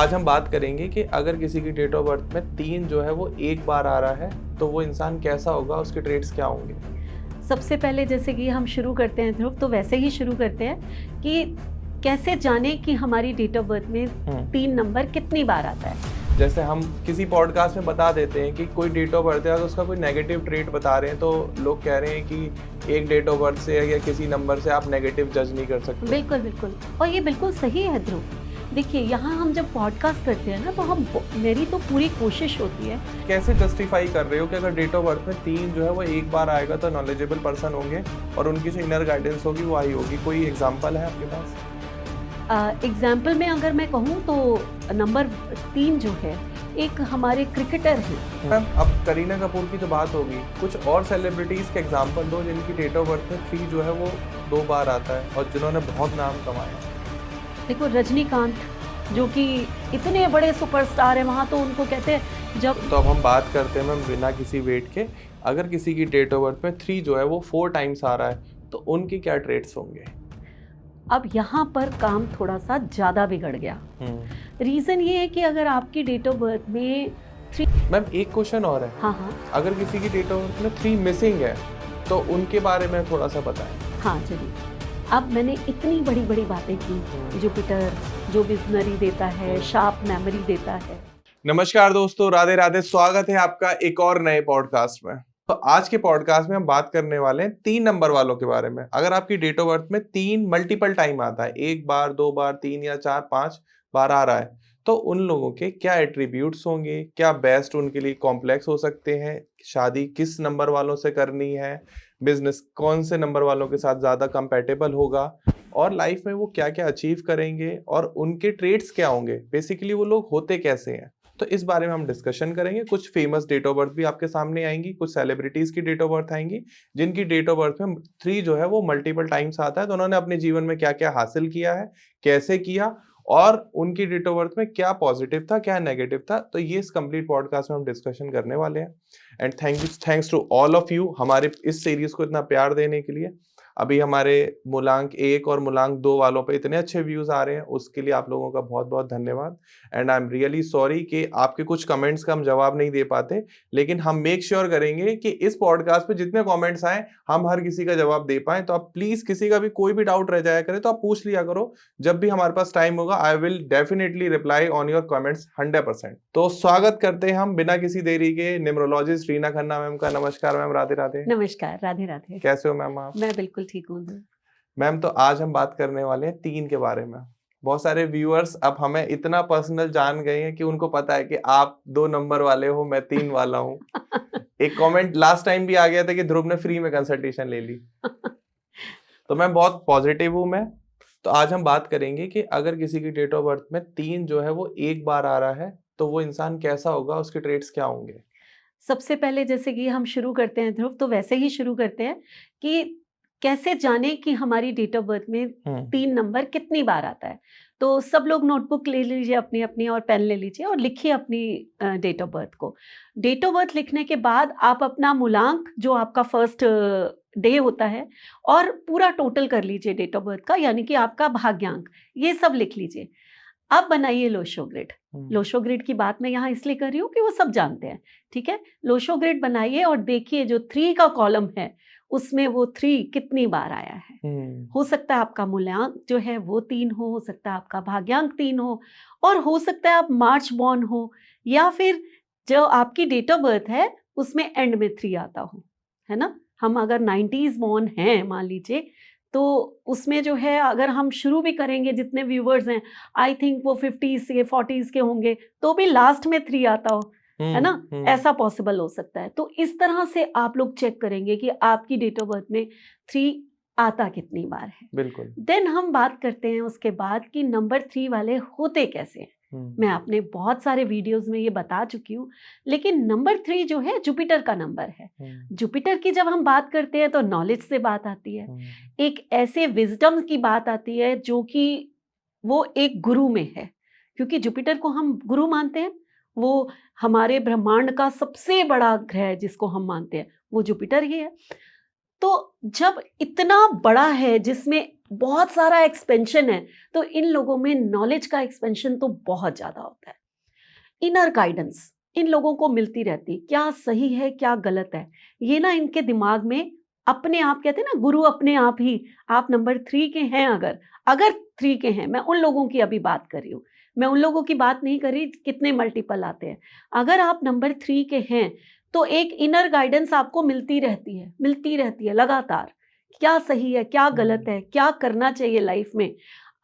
आज हम बात करेंगे कि अगर किसी की डेट ऑफ बर्थ में 3 जो है वो एक बार आ रहा है तो वो इंसान कैसा होगा, उसके ट्रेड्स क्या होंगे। सबसे पहले जैसे कि हम शुरू करते हैं ध्रुव, तो वैसे ही शुरू करते हैं कि कैसे जाने कि हमारी डेट ऑफ बर्थ में 3 नंबर कितनी बार आता है। जैसे हम किसी पॉडकास्ट में बता देते हैं कि कोई डेट ऑफ बर्थ है तो उसका कोई नेगेटिव ट्रेट बता रहे हैं, तो लोग कह रहे हैं कि एक डेट ऑफ बर्थ से या किसी नंबर से आप नेगेटिव जज नहीं कर सकते। बिल्कुल बिल्कुल, और ये बिल्कुल सही है ध्रुव। देखिए, यहाँ हम जब पॉडकास्ट करते हैं ना, तो मेरी तो पूरी कोशिश होती है। कैसे जस्टिफाई कर रहे हो कि अगर डेट ऑफ बर्थ में 3 जो है वो एक बार आएगा तो नॉलेजेबल पर्सन होंगे और उनकी जो इनर गाइडेंस होगी वो आई होगी। कोई एग्जाम्पल है आपके पास? एग्जाम्पल में अगर मैं कहूँ तो नंबर 3 जो है, एक हमारे क्रिकेटर हैं। मैम, अब करीना कपूर की तो बात होगी, कुछ और सेलिब्रिटीज के एग्जांपल दो जिनकी डेट ऑफ बर्थ में 3 जो है वो 2 बार आता है और जिन्होंने बहुत नाम कमाया। देखो, रजनीकांत जो कि इतने बड़े सुपरस्टार हैं, वहाँ तो उनको कहते हैं जब। तो अब हम बात करते हैं मैम बिना किसी वेट के, अगर किसी की डेट ऑफ बर्थ में 3 जो है वो 4 टाइम्स आ रहा है तो उनके क्या ट्रेट्स होंगे? अब यहाँ पर काम थोड़ा सा ज़्यादा बिगड़ गया। रीज़न ये है कि अगर आपकी डेट ऑफ बर्थ में 3। मैम एक क्वेश्चन और है। हाँ, अगर किसी की डेट ऑफ बर्थ में 3 मिसिंग है तो उनके बारे में थोड़ा सा बताएं। हाँ चलिए। अब मैंने इतनी बड़ी बड़ी बातें की, जुपिटर जो विजनरी देता है, शार्प मेमोरी देता है। नमस्कार दोस्तों, राधे राधे, स्वागत है आपका एक और नए पॉडकास्ट में। तो आज के पॉडकास्ट में हम बात करने वाले हैं 3 नंबर वालों के बारे में। अगर आपकी डेट ऑफ बर्थ में 3 मल्टीपल टाइम आता है, एक बार, 2 बार, 3 या 4, 5 बार आ रहा है, तो उन लोगों के क्या एट्रीब्यूट्स होंगे, क्या बेस्ट उनके लिए कॉम्प्लेक्स हो सकते हैं, शादी किस नंबर वालों से करनी है, बिजनेस कौन से नंबर वालों के साथ ज्यादा कंपैटिबल होगा, और लाइफ में वो क्या क्या अचीव करेंगे और उनके ट्रेड्स क्या होंगे, बेसिकली वो लोग होते कैसे हैं। तो इस बारे में हम डिस्कशन करेंगे। कुछ फेमस डेट ऑफ बर्थ भी आपके सामने आएंगी, कुछ सेलिब्रिटीज की डेट ऑफ बर्थ आएंगी जिनकी डेट ऑफ बर्थ में 3 जो है वो मल्टीपल टाइम्स आता है, तो उन्होंने अपने जीवन में क्या क्या हासिल किया है, कैसे किया, और उनकी डेट ऑफ बर्थ में क्या पॉजिटिव था, क्या नेगेटिव था। तो ये इस कंप्लीट पॉडकास्ट में हम डिस्कशन करने वाले हैं। And thanks to all of you हमारे इस सीरीज को इतना प्यार देने के लिए। अभी हमारे मूलांक 1 और मूलांक 2 वालों पे इतने अच्छे व्यूज आ रहे हैं, उसके लिए आप लोगों का बहुत बहुत धन्यवाद। And I am really sorry कि आपके कुछ कमेंट्स का हम जवाब नहीं दे पाते, लेकिन हम मेक श्योर करेंगे कि इस पॉडकास्ट पे जितने कमेंट्स आए हम हर किसी का जवाब दे पाए। तो आप प्लीज किसी का भी कोई भी डाउट रह जाया करे तो आप पूछ लिया करो, जब भी हमारे पास टाइम होगा I will definitely reply on your comments 100%। तो स्वागत करते हैं हम बिना किसी देरी के न्यूमरोलॉजिस्ट रीना खन्ना मैम का। नमस्कार मैम, राधे राधे। नमस्कार, राधे राधे। कैसे हो मैम आप? मैं बिल्कुल ठीक हूँ। मैम, तो आज हम बात करने वाले हैं 3 के बारे में। बहुत सारे व्यूअर्स अब हमें इतना पर्सनल जान गए हैं कि उनको पता है कि आप 2 नंबर वाले हो, मैं 3 वाला हूँ। एक कमेंट लास्ट टाइम भी आ गया था कि ध्रुव ने फ्री में कंसल्टेशन ले ली। तो मैं बहुत पॉजिटिव हूँ मैं। तो आज हम बात करेंगे कि अगर किसी की डेट ऑफ बर्थ में 3 जो है वो एक बार आ रहा है तो वो इंसान कैसा होगा, उसके ट्रेड्स क्या होंगे। सबसे पहले जैसे कि हम शुरू करते हैं ध्रुव, तो वैसे ही शुरू करते हैं कि कैसे जाने कि हमारी डेट ऑफ बर्थ में 3 नंबर कितनी बार आता है। तो सब लोग नोटबुक ले लीजिए अपनी अपनी और पेन ले लीजिए और लिखिए अपनी डेट ऑफ बर्थ को। डेट ऑफ बर्थ लिखने के बाद आप अपना मूलांक जो आपका फर्स्ट डे होता है और पूरा टोटल कर लीजिए डेट ऑफ बर्थ का, यानी कि आपका भाग्यांक, ये सब लिख लीजिए। अब बनाइए लोशो ग्रिड। लोशो ग्रिड की बात मैं यहाँ इसलिए कर रही हूँ कि वो सब जानते हैं, ठीक है। लोशो ग्रिड बनाइए और देखिए जो 3 का कॉलम है उसमें वो 3 कितनी बार आया है। हो सकता है आपका मूल्यांक जो है वो 3 हो सकता है आपका भाग्यांक 3 हो, और हो सकता है आप मार्च बॉर्न हो, या फिर जो आपकी डेट ऑफ बर्थ है उसमें एंड में 3 आता हो, है ना। हम अगर 90s बॉर्न हैं मान लीजिए, तो उसमें जो है अगर हम शुरू भी करेंगे, जितने व्यूवर्स हैं आई थिंक वो 50s से 40s के होंगे, तो भी लास्ट में 3 आता हो, है ना। ऐसा पॉसिबल हो सकता है। तो इस तरह से आप लोग चेक करेंगे कि आपकी डेट ऑफ बर्थ में 3 आता कितनी बार है। बिल्कुल। देन हम बात करते हैं उसके बाद कि नंबर 3 वाले होते कैसे हैं। मैं आपने बहुत सारे वीडियोस में ये बता चुकी हूँ, लेकिन नंबर 3 जो है जुपिटर का नंबर है। जुपिटर की जब हम बात करते हैं तो नॉलेज से बात आती है, एक ऐसे विजडम की बात आती है जो कि वो एक गुरु में है, क्योंकि जुपिटर को हम गुरु मानते हैं। वो हमारे ब्रह्मांड का सबसे बड़ा ग्रह जिसको हम मानते हैं वो जुपिटर ही है। तो जब इतना बड़ा है जिसमें बहुत सारा एक्सपेंशन है, तो इन लोगों में नॉलेज का एक्सपेंशन तो बहुत ज्यादा होता है। इनर गाइडेंस इन लोगों को मिलती रहती, क्या सही है क्या गलत है, ये ना इनके दिमाग में अपने आप, कहते हैं ना गुरु अपने आप ही। आप नंबर 3 के हैं, अगर 3 के हैं, मैं उन लोगों की अभी बात कर रही हूँ, मैं उन लोगों की बात नहीं कर रही कितने मल्टीपल आते हैं। अगर आप नंबर 3 के हैं तो एक इनर गाइडेंस आपको मिलती रहती है लगातार, क्या सही है क्या गलत है, क्या करना चाहिए लाइफ में।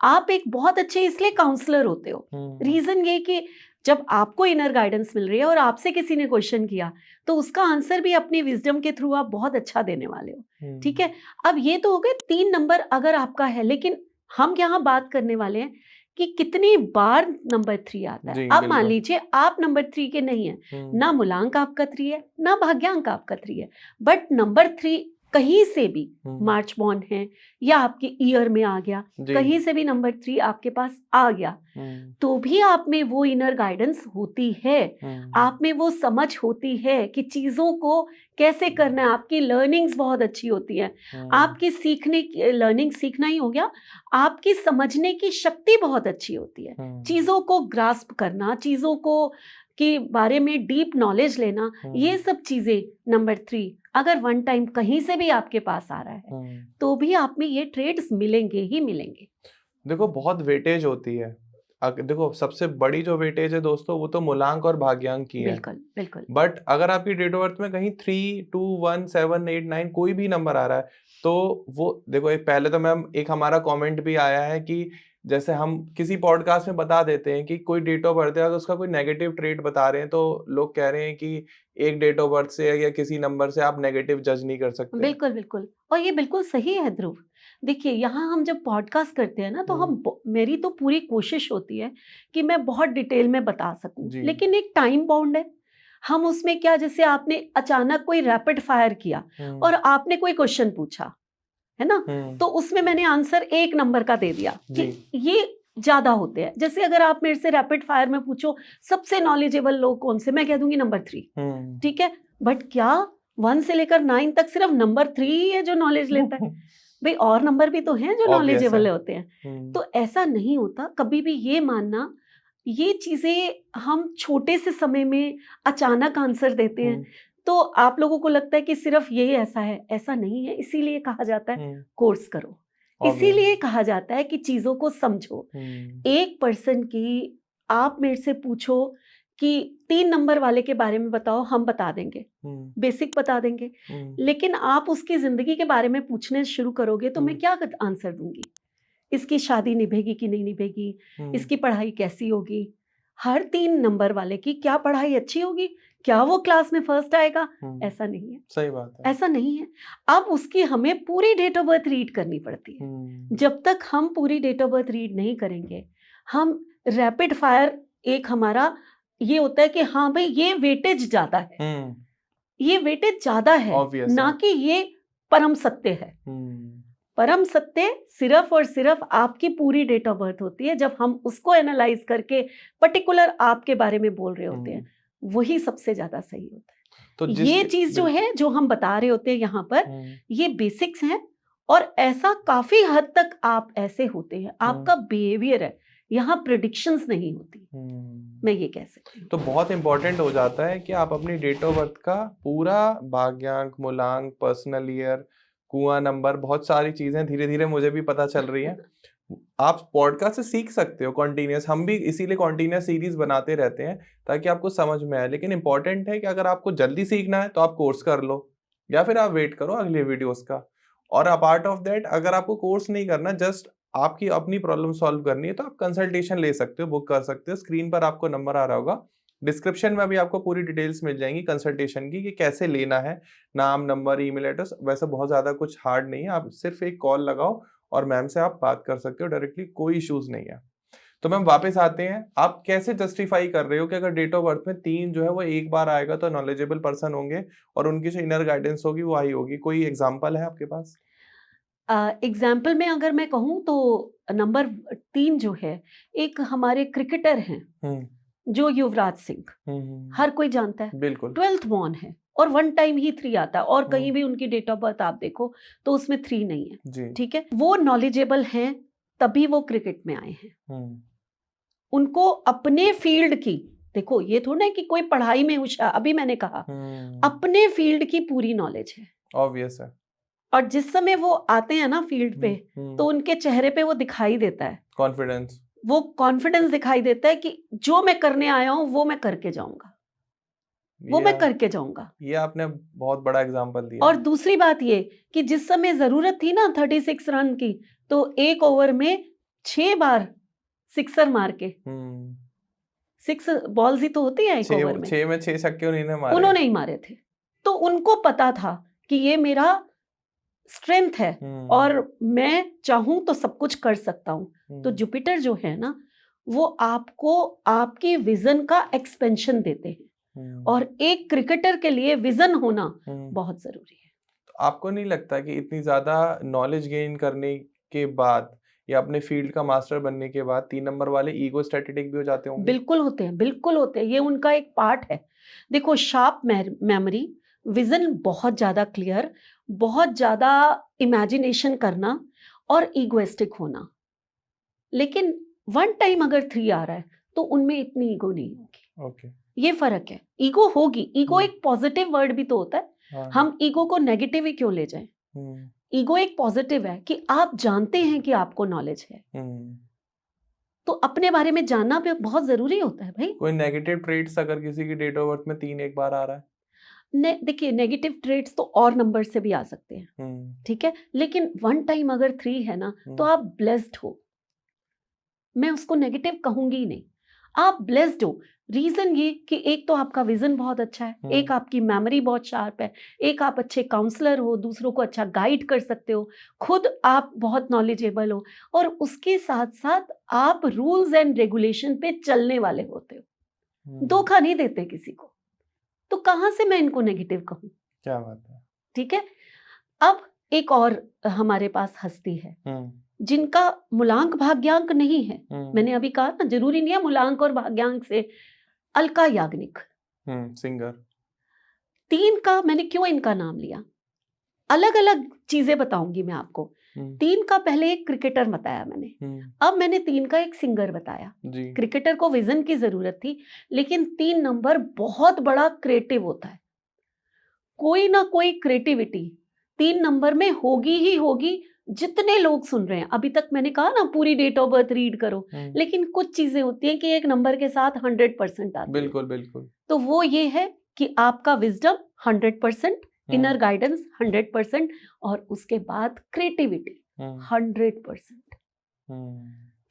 आप एक बहुत अच्छे इसलिए काउंसलर होते हो, रीजन ये कि जब आपको इनर गाइडेंस मिल रही है और आपसे किसी ने क्वेश्चन किया, तो उसका आंसर भी अपनी विजडम के थ्रू आप बहुत अच्छा देने वाले हो। ठीक है, अब ये तो हो गए 3 नंबर अगर आपका है, लेकिन हम यहाँ बात करने वाले हैं कि कितनी बार नंबर 3 आता है। अब मान लीजिए आप नंबर 3 के नहीं है, ना मूलांक आपका 3 है ना भाग्यांक आपका 3 है, बट नंबर 3 कहीं से भी मार्च बॉर्न है या आपके ईयर में आ गया, कहीं से भी नंबर 3 आपके पास आ गया, तो भी आप में वो इनर गाइडेंस होती है, आप में वो समझ होती है कि चीजों को कैसे करना है। आपकी लर्निंग्स बहुत अच्छी होती है, आपकी लर्निंग सीखना ही हो गया, आपकी समझने की शक्ति बहुत अच्छी होती है, चीजों को ग्रास्प करना, चीजों को के बारे में डीप नॉलेज लेना, ये सब चीजें नंबर 3 अगर वन टाइम कहीं से भी आपके पास आ रहा है, तो भी आप में ये ट्रेड्स मिलेंगे ही मिलेंगे। देखो बहुत वेटेज होती है। देखो सबसे बड़ी जो वेटेज है दोस्तों, वो तो मूलांक और भाग्यांक की है। बिल्कुल बिल्कुल। बट अगर आपकी डेट ऑफ बर्थ में कहीं 3, 2, 1, 7, 8, 9 कोई भी नंबर आ रहा है, तो वो देखो, एक पहले तो मैम एक हमारा कमेंट भी आया है कि जैसे हम किसी पॉडकास्ट में बता देते हैं कि कोई डेट ऑफ बर्थ है, अगर उसका कोई नेगेटिव ट्रेट बता रहे हैं, तो लोग कह रहे हैं कि एक डेट ऑफ बर्थ से या किसी नंबर से आप नेगेटिव जज नहीं कर सकते। बिल्कुल बिल्कुल, और ये बिल्कुल सही है ध्रुव। देखिए यहाँ हम जब पॉडकास्ट करते हैं ना, तो मेरी तो पूरी कोशिश होती है कि मैं बहुत डिटेल में बता सकूं, लेकिन एक टाइम बाउंड है। हम उसमें क्या, जैसे आपने अचानक कोई रैपिड फायर किया और आपने कोई क्वेश्चन पूछा है ना, तो उसमें मैंने आंसर 1 नंबर का दे दिया कि ये ज्यादा होते हैं। जैसे अगर आप मेरे से रैपिड फायर में पूछो सबसे नॉलेजेबल लोग कौन से, मैं कह दूंगी नंबर 3। ठीक है, बट क्या 1 से लेकर 9 तक सिर्फ नंबर 3 ही है जो नॉलेज लेता है? भाई और नंबर भी तो हैं जो नॉलेजेबल होते हैं। तो ऐसा नहीं होता कभी भी, ये मानना, ये चीजें हम छोटे से समय में अचानक आंसर देते हैं, तो आप लोगों को लगता है कि सिर्फ यही ऐसा है, ऐसा नहीं है। इसीलिए कहा जाता है कोर्स करो, इसीलिए कहा जाता है कि चीजों को समझो। एक पर्सन की आप मेरे से पूछो कि 3 नंबर वाले के बारे में बताओ, हम बता देंगे, बेसिक बता देंगे, लेकिन आप उसकी जिंदगी के बारे में पूछने शुरू करोगे तो मैं क्या आंसर दूंगी? इसकी शादी निभेगी कि नहीं निभेगी, इसकी पढ़ाई कैसी होगी, हर 3 नंबर वाले की क्या पढ़ाई अच्छी होगी, क्या वो क्लास में फर्स्ट आएगा? ऐसा नहीं है। सही बात है, ऐसा नहीं है। अब उसकी हमें पूरी डेट ऑफ बर्थ रीड करनी पड़ती है। जब तक हम पूरी डेट ऑफ बर्थ रीड नहीं करेंगे, हम रैपिड फायर, एक हमारा ये होता है कि हाँ भाई ये वेटेज ज्यादा है, ये वेटेज ज्यादा है, ना कि ये परम सत्य है। परम सत्य सिर्फ और सिर्फ आपकी पूरी डेट ऑफ बर्थ होती है। जब हम उसको एनालाइज करके पर्टिकुलर आपके बारे में बोल रहे होते हैं, वही सबसे ज्यादा सही होता है। तो ये चीज जो है, जो हम बता रहे होते हैं यहाँ पर, ये बेसिक्स हैं, और ऐसा काफी हद तक आप ऐसे होते हैं, आपका बिहेवियर है, यहाँ प्रेडिक्शंस नहीं होती। मैं ये कह सकती हूँ। तो बहुत इंपॉर्टेंट हो जाता है कि आप अपनी डेट ऑफ बर्थ का पूरा भाग्यांक, मूलांक, पर्सनल ईयर, कुआं नंबर, बहुत सारी चीजें धीरे धीरे मुझे भी पता चल रही हैं। आप पॉडकास्ट से सीख सकते हो कॉन्टिन्यूस, हम भी इसीलिए कॉन्टिन्यूस सीरीज बनाते रहते हैं ताकि आपको समझ में आए। लेकिन इंपॉर्टेंट है कि अगर आपको जल्दी सीखना है तो आप कोर्स कर लो, या फिर आप वेट करो अगले वीडियोस का। और अपार्ट ऑफ दैट, अगर आपको कोर्स नहीं करना, जस्ट आपकी अपनी प्रॉब्लम सॉल्व करनी है, तो आप कंसल्टेशन ले सकते हो, बुक कर सकते हो। स्क्रीन पर आपको नंबर आ रहा होगा, डिस्क्रिप्शन में भी आपको पूरी डिटेल्स मिल जाएंगी कंसल्टेशन की, कि कैसे लेना है, नाम, नंबर, ईमेल एड्रेस। वैसे बहुत ज़्यादा कुछ हार्ड नहीं है, आप सिर्फ एक कॉल लगाओ और मैम से आप बात कर सकते हो डायरेक्टली, कोई इश्यूज नहीं है। तो मैम वापस आते हैं, आप कैसे जस्टिफाई कर रहे हो कि अगर डेट ऑफ बर्थ में 3 जो है वो एक बार आएगा तो नॉलेजेबल पर्सन होंगे और उनकी जो इनर गाइडेंस होगी वो आई होगी? कोई एग्जाम्पल है आपके पास? एग्जाम्पल में अगर मैं कहूँ तो नंबर 3 जो है, एक हमारे क्रिकेटर हैं जो युवराज सिंह, हर कोई जानता है, बिल्कुल 12th बॉर्न है और 1 टाइम ही 3 आता है, और कहीं हम्म, भी उनकी डेट ऑफ बर्थ आप देखो तो उसमें 3 नहीं है। जी। ठीक है, वो नॉलेजेबल हैं तभी वो क्रिकेट में आए हैं। हम्म, उनको अपने फील्ड की, देखो ये थोड़ा है कि कोई पढ़ाई में होशियार, अभी मैंने कहा अपने फील्ड की पूरी नॉलेज है। ऑब्वियस है। और जिस समय वो आते हैं ना फील्ड पे, तो उनके चेहरे पे वो दिखाई देता है, कॉन्फिडेंस। वो कॉन्फिडेंस दिखाई देता है कि जो मैं करने आया हूं वो मैं करके जाऊंगा, वो ये मैं करके जाऊंगा। ये आपने बहुत बड़ा एग्जांपल दिया। और दूसरी बात ये कि जिस समय जरूरत थी ना 36 रन की, तो एक ओवर में 6 बार सिक्सर मार के, 6 बॉल्स ही तो होती है एक ओवर में, 6 छक्के उन्होंने मारे। उन्होंने ही मारे थे। तो उनको पता था कि ये मेरा स्ट्रेंथ है और मैं चाहूं तो सब कुछ कर सकता हूं। तो जुपिटर जो है ना, वो आपको आपकी विजन का एक्सपेंशन देते हैं, और एक क्रिकेटर के लिए विजन होना बहुत जरूरी है। तो आपको नहीं लगता कि इतनी ज्यादा नॉलेज गेन करने के बाद या अपने फील्ड का मास्टर बनने के बाद 3 नंबर वाले ईगो स्टैटिक भी हो जाते होंगे? बिल्कुल होते हैं, बिल्कुल होते हैं, ये उनका एक पार्ट है। देखो, शार्प मेमोरी, विजन बहुत ज्यादा क्लियर, बहुत ज्यादा इमेजिनेशन करना और इगोइस्टिक होना। लेकिन 1 टाइम अगर 3 आ रहा है तो उनमें इतनी ईगो नहीं होगी। ओके। ये फर्क है। ईगो होगी, ईगो हम्म, एक पॉजिटिव वर्ड भी तो होता है। हाँ, हम ईगो को नेगेटिव ही क्यों ले जाएं? ईगो एक पॉजिटिव है कि आप जानते हैं कि आपको नॉलेज है, तो अपने बारे में जानना भी बहुत जरूरी होता है भाई। कोई नेगेटिव ट्रेट्स अगर किसी की डेट ऑफ बर्थ में 3 एक बार आ रहा है? देखिए, नेगेटिव ट्रेट्स तो और नंबर से भी आ सकते हैं, ठीक है, लेकिन 1 टाइम अगर 3 है ना, तो आप ब्लेस्ड हो। मैं उसको नेगेटिव कहूंगी ही नहीं, आप ब्लेस्ड हो। रीजन ये कि एक तो आपका विजन बहुत अच्छा है, एक आपकी मेमोरी बहुत शार्प है, एक आप अच्छे काउंसलर हो, दूसरों को अच्छा गाइड कर सकते हो, खुद आप बहुत नॉलेजेबल हो, और उसके साथ साथ आप रूल्स एंड रेगुलेशन पे चलने वाले होते हो, धोखा नहीं देते किसी को। तो कहां से मैं इनको नेगेटिव कहूं? क्या बात है। ठीक है। अब एक और हमारे पास हस्ती है जिनका मूलांक भाग्यांक नहीं है। मैंने अभी कहा ना, जरूरी नहीं है मूलांक और भाग्यांक से। अलका याग्निक, सिंगर। 3 का मैंने क्यों इनका नाम लिया, अलग अलग चीजें बताऊंगी मैं आपको। 3 का पहले एक क्रिकेटर बताया मैंने, अब मैंने 3 का एक सिंगर बताया। जी। क्रिकेटर को विजन की जरूरत थी, लेकिन 3 नंबर बहुत बड़ा क्रिएटिव होता है। कोई ना कोई क्रिएटिविटी 3 नंबर में होगी ही होगी। जितने लोग सुन रहे हैं अभी तक, मैंने कहा ना पूरी डेट ऑफ बर्थ रीड करो, लेकिन कुछ चीजें होती हैं कि एक नंबर के साथ 100% आती है। बिल्कुल बिल्कुल। तो वो ये है कि आपका विजडम 100%, इनर गाइडेंस 100%, और उसके बाद क्रिएटिविटी 100%।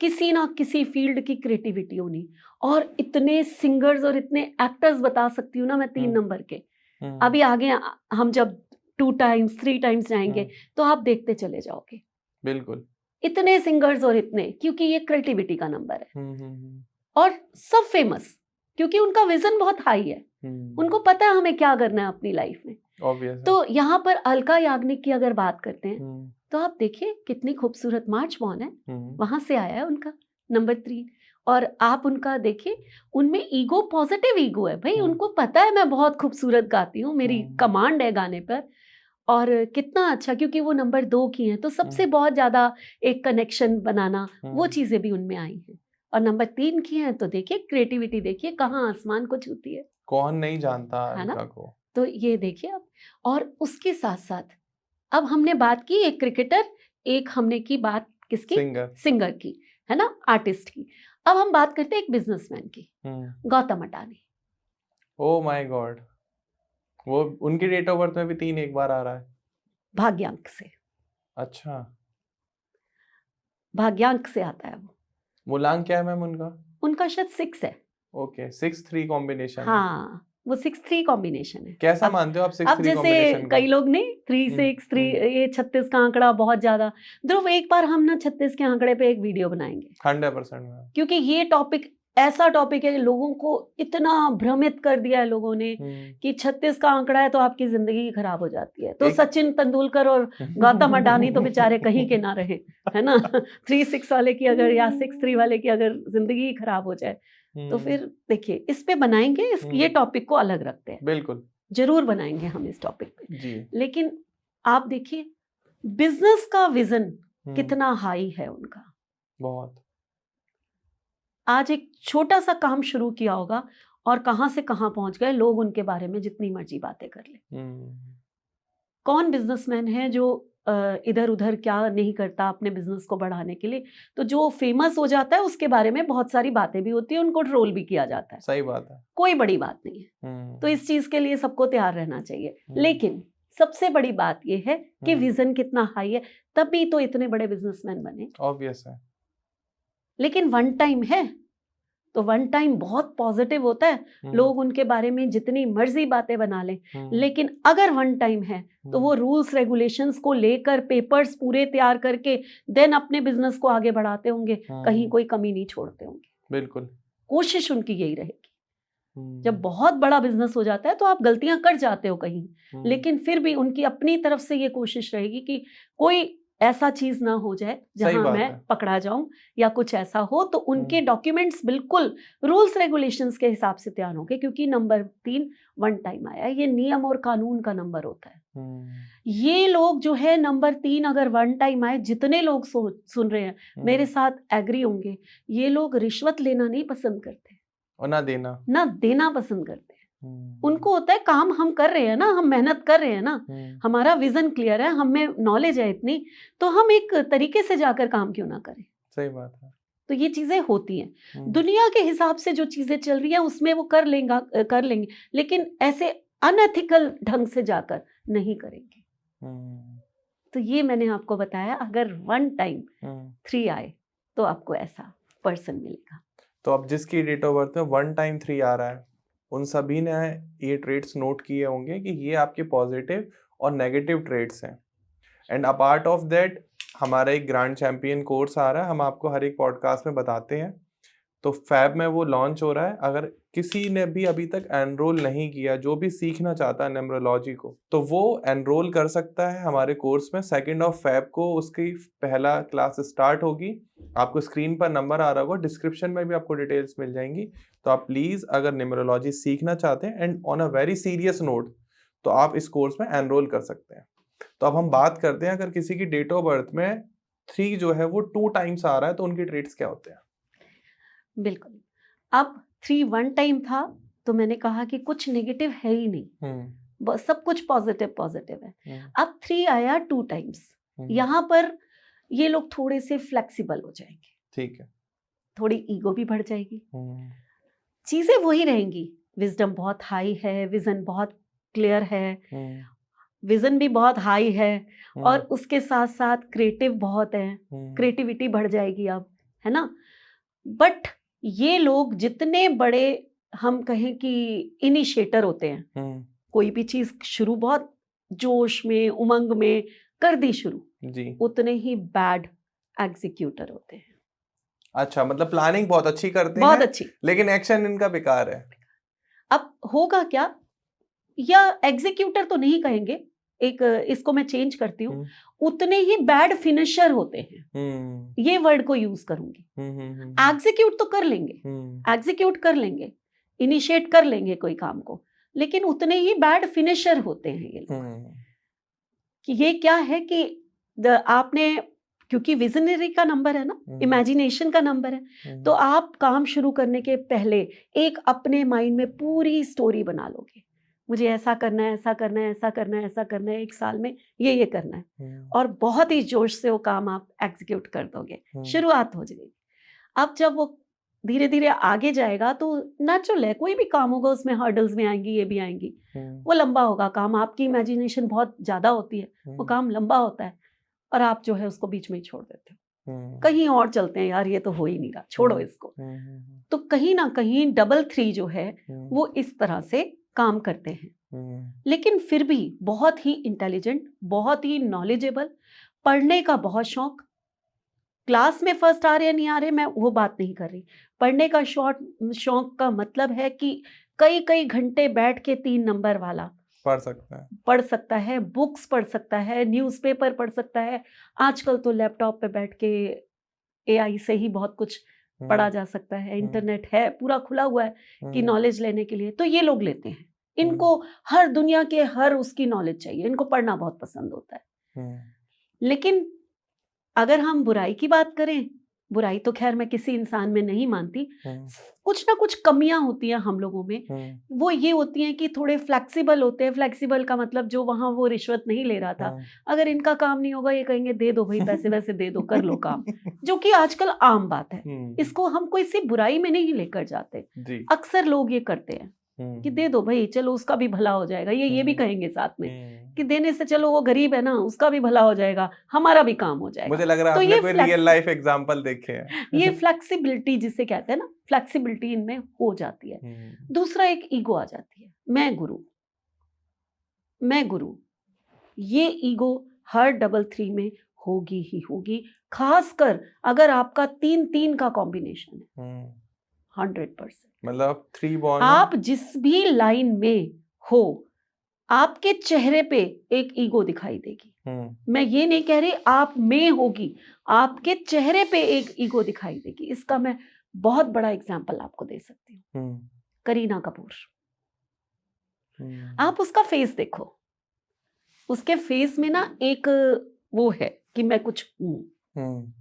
किसी ना किसी फील्ड की क्रिएटिविटी होनी। और इतने सिंगर्स और इतने एक्टर्स बता सकती हूँ ना मैं 3 नंबर के। अभी आगे हम जब 2 टाइम्स 3 टाइम्स जाएंगे तो आप देखते चले जाओगे। बिल्कुल। इतने सिंगर्स और इतने, क्योंकि ये क्रिएटिविटी का नंबर है। और सब फेमस, क्योंकि उनका विजन बहुत हाई है, उनको पता है हमें क्या करना है अपनी लाइफ में। तो यहाँ पर अलका याग्निक की अगर बात करते हैं, तो आप देखिए कितनी खूबसूरत मार्च बॉर्न है, वहां से आया है उनका नंबर 3। और आप उनका देखिए, उनमें ईगो, पॉजिटिव ईगो है भाई। उनको पता है मैं बहुत खूबसूरत गाती हूँ, मेरी कमांड है गाने पर। और कितना अच्छा, क्योंकि वो नंबर 2 की हैं, तो सबसे बहुत ज्यादा एक कनेक्शन बनाना, वो चीजें भी उनमें आई हैं। और नंबर 3 की हैं, तो देखिए क्रिएटिविटी देखिए कहाँ आसमान को छूती है। कौन नहीं जानता है ना? अलका को। तो ये देखिए अब, और उसके साथ साथ अब हमने बात की एक क्रिकेटर, एक हमने की बात किसकी, सिंगर की, है ना, आर्टिस्ट की। अब हम बात करते हैं एक बिजनेसमैन की, Gautam Adani. Oh my God, वो उनकी डेट ऑफ बर्थ में भी 3 एक बार आ रहा है, भाग्यांक से। अच्छा, भाग्यांक से आता है वो। मूलांक क्या है मैम उनका? उनका शायद 6 है। Okay, 6-3 combination. हाँ, वो 6-3 कॉम्बिनेशन है। कैसा मानते हो आप 6-3 अब जैसे कॉम्बिनेशन को? कई लोग नहीं 3-6-3, ये 36 का आंकड़ा बहुत ज्यादा। ध्रुव, एक बार हम ना 36 के आंकड़े पे एक वीडियो बनाएंगे 100% मैम। क्योंकि ये टॉपिक ऐसा टॉपिक है, लोगों को इतना भ्रमित कर दिया है लोगों ने कि 36 का आंकड़ा है तो आपकी जिंदगी ही खराब हो जाती है। तो सचिन तेंदुलकर और गौतम अडानी तो बेचारे कहीं के ना रहे, है ना। 3-6 वाले की अगर, या 6-3 वाले की अगर जिंदगी ही खराब हो जाए, तो फिर देखिए इस पे बनाएंगे, ये टॉपिक को अलग रखते हैं। बिल्कुल। जरूर बनाएंगे हम इस टॉपिक पे जी। लेकिन आप देखिए बिजनेस का विजन हम्म, कितना हाई है उनका। बहुत। आज एक छोटा सा काम शुरू किया होगा और कहां से कहां पहुंच गए, लोग उनके बारे में जितनी मर्जी बातें कर ले। कौन बिजनेसमैन है जो इधर उधर क्या नहीं करता अपने बिजनेस को बढ़ाने के लिए। तो जो फेमस हो जाता है उसके बारे में बहुत सारी बातें भी होती है, उनको ट्रोल भी किया जाता है। सही बात है। कोई बड़ी बात नहीं है। तो इस चीज के लिए सबको तैयार रहना चाहिए। लेकिन सबसे बड़ी बात यह है कि विजन कितना हाई है, तभी तो इतने बड़े बिजनेसमैन बने। ऑब्वियस है। लेकिन वन टाइम है तो वन टाइम बहुत पॉजिटिव होता है, लोग उनके बारे में जितनी मर्जी बातें बना लें। लेकिन अगर वन टाइम है तो वो रूल्स रेगुलेशंस को लेकर पेपर्स पूरे तैयार करके देन अपने बिजनेस को आगे बढ़ाते होंगे, कहीं कोई कमी नहीं छोड़ते होंगे। बिल्कुल। कोशिश उनकी यही रहेगी। जब बहुत बड़ा बिजनेस हो जाता है तो आप गलतियां कर जाते हो कहीं, लेकिन फिर भी उनकी अपनी तरफ से ये कोशिश रहेगी कि कोई ऐसा चीज ना हो जाए जहां मैं पकड़ा जाऊं या कुछ ऐसा हो। तो उनके डॉक्यूमेंट्स बिल्कुल रूल्स रेगुलेशंस के हिसाब से तैयार होंगे, क्योंकि नंबर 3 वन टाइम आया, ये नियम और कानून का नंबर होता है। ये लोग जो है नंबर 3 अगर वन टाइम आए, जितने लोग सुन रहे हैं मेरे साथ एग्री होंगे, ये लोग रिश्वत लेना नहीं पसंद करते और ना देना पसंद करते हैं। उनको होता है काम हम कर रहे हैं ना, हम मेहनत कर रहे हैं ना, हमारा विजन क्लियर है, हमें नॉलेज है इतनी, तो हम एक तरीके से जाकर काम क्यों ना करें। सही बात है। तो ये चीजें होती हैं दुनिया के हिसाब से, जो चीजें चल रही हैं उसमें वो कर लेंगे, लेकिन ऐसे अनएथिकल ढंग से जाकर नहीं करेंगे। तो ये मैंने आपको बताया, अगर वन टाइम 3 आए तो आपको ऐसा पर्सन मिलेगा। तो अब जिसकी डेट ऑफ बर्थ में 1 टाइम 3 आ रहा है, उन सभी ने ये ट्रेड्स नोट किए होंगे कि ये आपके पॉजिटिव और नेगेटिव ट्रेड्स हैं। एंड अपार्ट ऑफ दैट हमारा एक ग्रैंड चैंपियन कोर्स आ रहा है, हम आपको हर एक पॉडकास्ट में बताते हैं। तो फैब में वो लॉन्च हो रहा है। अगर किसी ने भी अभी तक एनरोल नहीं किया, जो भी सीखना चाहता है न्यूमरोलॉजी को, तो वो एनरोल कर सकता है हमारे कोर्स में। 2 फैब को उसकी पहला क्लास स्टार्ट होगी। आपको स्क्रीन पर नंबर आ रहा होगा, डिस्क्रिप्शन में भी आपको डिटेल्स मिल जाएंगी। तो आप प्लीज अगर न्यूमरोलॉजी सीखना चाहते हैं and on a very serious note, तो आप इस कोर्स में एनरोल कर सकते हैं। तो अब हम बात करते हैं, अगर किसी की डेट ऑफ बर्थ में 3 जो है वो 2 टाइम्स आ रहा है, तो उनके ट्रेड्स क्या होते हैं? बिल्कुल। अब 3 वन टाइम था तो मैंने कहा कि कुछ नेगेटिव है ही नहीं, सब कुछ पॉजिटिव है। अब 3 आया 2 टाइम्स, यहाँ पर ये लोग थोड़े से फ्लेक्सिबल हो जाएंगे। ठीक है। थोड़ी ईगो भी बढ़ जाएगी, चीजें वही रहेंगी। विजडम बहुत हाई है, विजन बहुत क्लियर है, विजन भी बहुत हाई है, और उसके साथ साथ क्रिएटिव बहुत है, क्रिएटिविटी बढ़ जाएगी अब, है ना। बट ये लोग जितने बड़े हम कहें कि इनिशिएटर होते हैं, कोई भी चीज शुरू बहुत जोश में उमंग में कर दी शुरू जी, उतने ही बैड एग्जीक्यूटर होते हैं। अच्छा, मतलब प्लानिंग बहुत अच्छी करते बहुत हैं, अच्छी, लेकिन एक्शन इनका बेकार है। अब होगा क्या, या एग्जीक्यूटर तो नहीं कहेंगे, एक इसको मैं चेंज करती हूँ, उतने ही बैड फिनिशर होते हैं, ये वर्ड को यूज करूंगी। एग्जीक्यूट तो कर लेंगे, एग्जीक्यूट कर लेंगे, इनिशिएट कर लेंगे कोई काम को, लेकिन उतने ही बैड फिनिशर होते हैं ये लोग। कि ये क्या है कि आपने, क्योंकि विजनरी का नंबर है ना, इमेजिनेशन का नंबर है, तो आप काम शुरू करने के पहले एक अपने माइंड में पूरी स्टोरी बना लोगे, मुझे ऐसा करना है, ऐसा करना है, ऐसा करना है, ऐसा करना है, 1 साल में ये करना है, और बहुत ही जोश से वो काम आप एग्जीक्यूट कर दोगे, शुरुआत हो जाएगी। अब जब वो धीरे धीरे आगे जाएगा तो नेचुरल है, कोई भी काम होगा उसमें हर्डल्स भी आएंगी, ये भी आएंगी, वो लंबा होगा काम, आपकी इमेजिनेशन बहुत ज्यादा होती है, वो काम लंबा होता है, और आप जो है उसको बीच में ही छोड़ देते हो, कहीं और चलते हैं, यार ये तो हो ही नहीं रहा, छोड़ो इसको। तो कहीं ना कहीं डबल 3 जो है वो इस तरह से काम करते हैं, लेकिन फिर भी बहुत ही इंटेलिजेंट, बहुत ही नॉलेजेबल, पढ़ने का बहुत शौक। क्लास में फर्स्ट आ रहे हैं नहीं आ रहे, मैं वो बात नहीं कर रही, पढ़ने का शौक का मतलब है कि कई कई घंटे बैठ के 3 नंबर वाला पढ़ सकता है, बुक्स पढ़ सकता है, न्यूज़पेपर पढ़ सकता है, आजकल तो लैपटॉप पे बैठ के AI से ही बहुत कुछ पढ़ा जा सकता है, इंटरनेट है पूरा खुला हुआ है कि नॉलेज लेने के लिए, तो ये लोग लेते हैं, इनको हर दुनिया के हर उसकी नॉलेज चाहिए, इनको पढ़ना बहुत पसंद होता है। लेकिन अगर हम बुराई की बात करें, बुराई तो खैर मैं किसी इंसान में नहीं मानती, कुछ ना कुछ कमियां होती हैं हम लोगों में। वो ये होती हैं कि थोड़े फ्लेक्सिबल होते हैं। फ्लेक्सिबल का मतलब जो वहां वो रिश्वत नहीं ले रहा था, अगर इनका काम नहीं होगा ये कहेंगे दे दो भाई पैसे वैसे दे दो, कर लो काम, जो कि आजकल आम बात है। इसको हम कोई सी बुराई में नहीं लेकर जाते। अक्सर लोग ये करते हैं कि दे दो भाई, चलो उसका भी भला हो जाएगा। ये भी कहेंगे साथ में कि देने से चलो वो गरीब है ना, उसका भी भला हो जाएगा, हमारा भी काम हो जाएगा। मुझे लग रहा है आपने कोई रियल लाइफ एग्जांपल देखे हैं। ये फ्लेक्सिबिलिटी जिसे कहते हैं ना, फ्लेक्सिबिलिटी इनमें हो जाती है। दूसरा एक ईगो आ जाती है, मैं गुरु। ये ईगो हर 3 में होगी ही होगी, खासकर अगर आपका 3 का कॉम्बिनेशन है। 100%। मतलब 3 बॉर्न, आप जिस भी लाइन में हो, आपके चेहरे पे एक ईगो दिखाई देगी। मैं ये नहीं कह रही आप में होगी, आपके चेहरे पे एक ईगो दिखाई देगी। इसका मैं बहुत बड़ा एग्जांपल आपको दे सकती हूँ। करीना कपूर, आप उसका फेस देखो, उसके फेस में ना एक वो है कि मैं कुछ हूँ।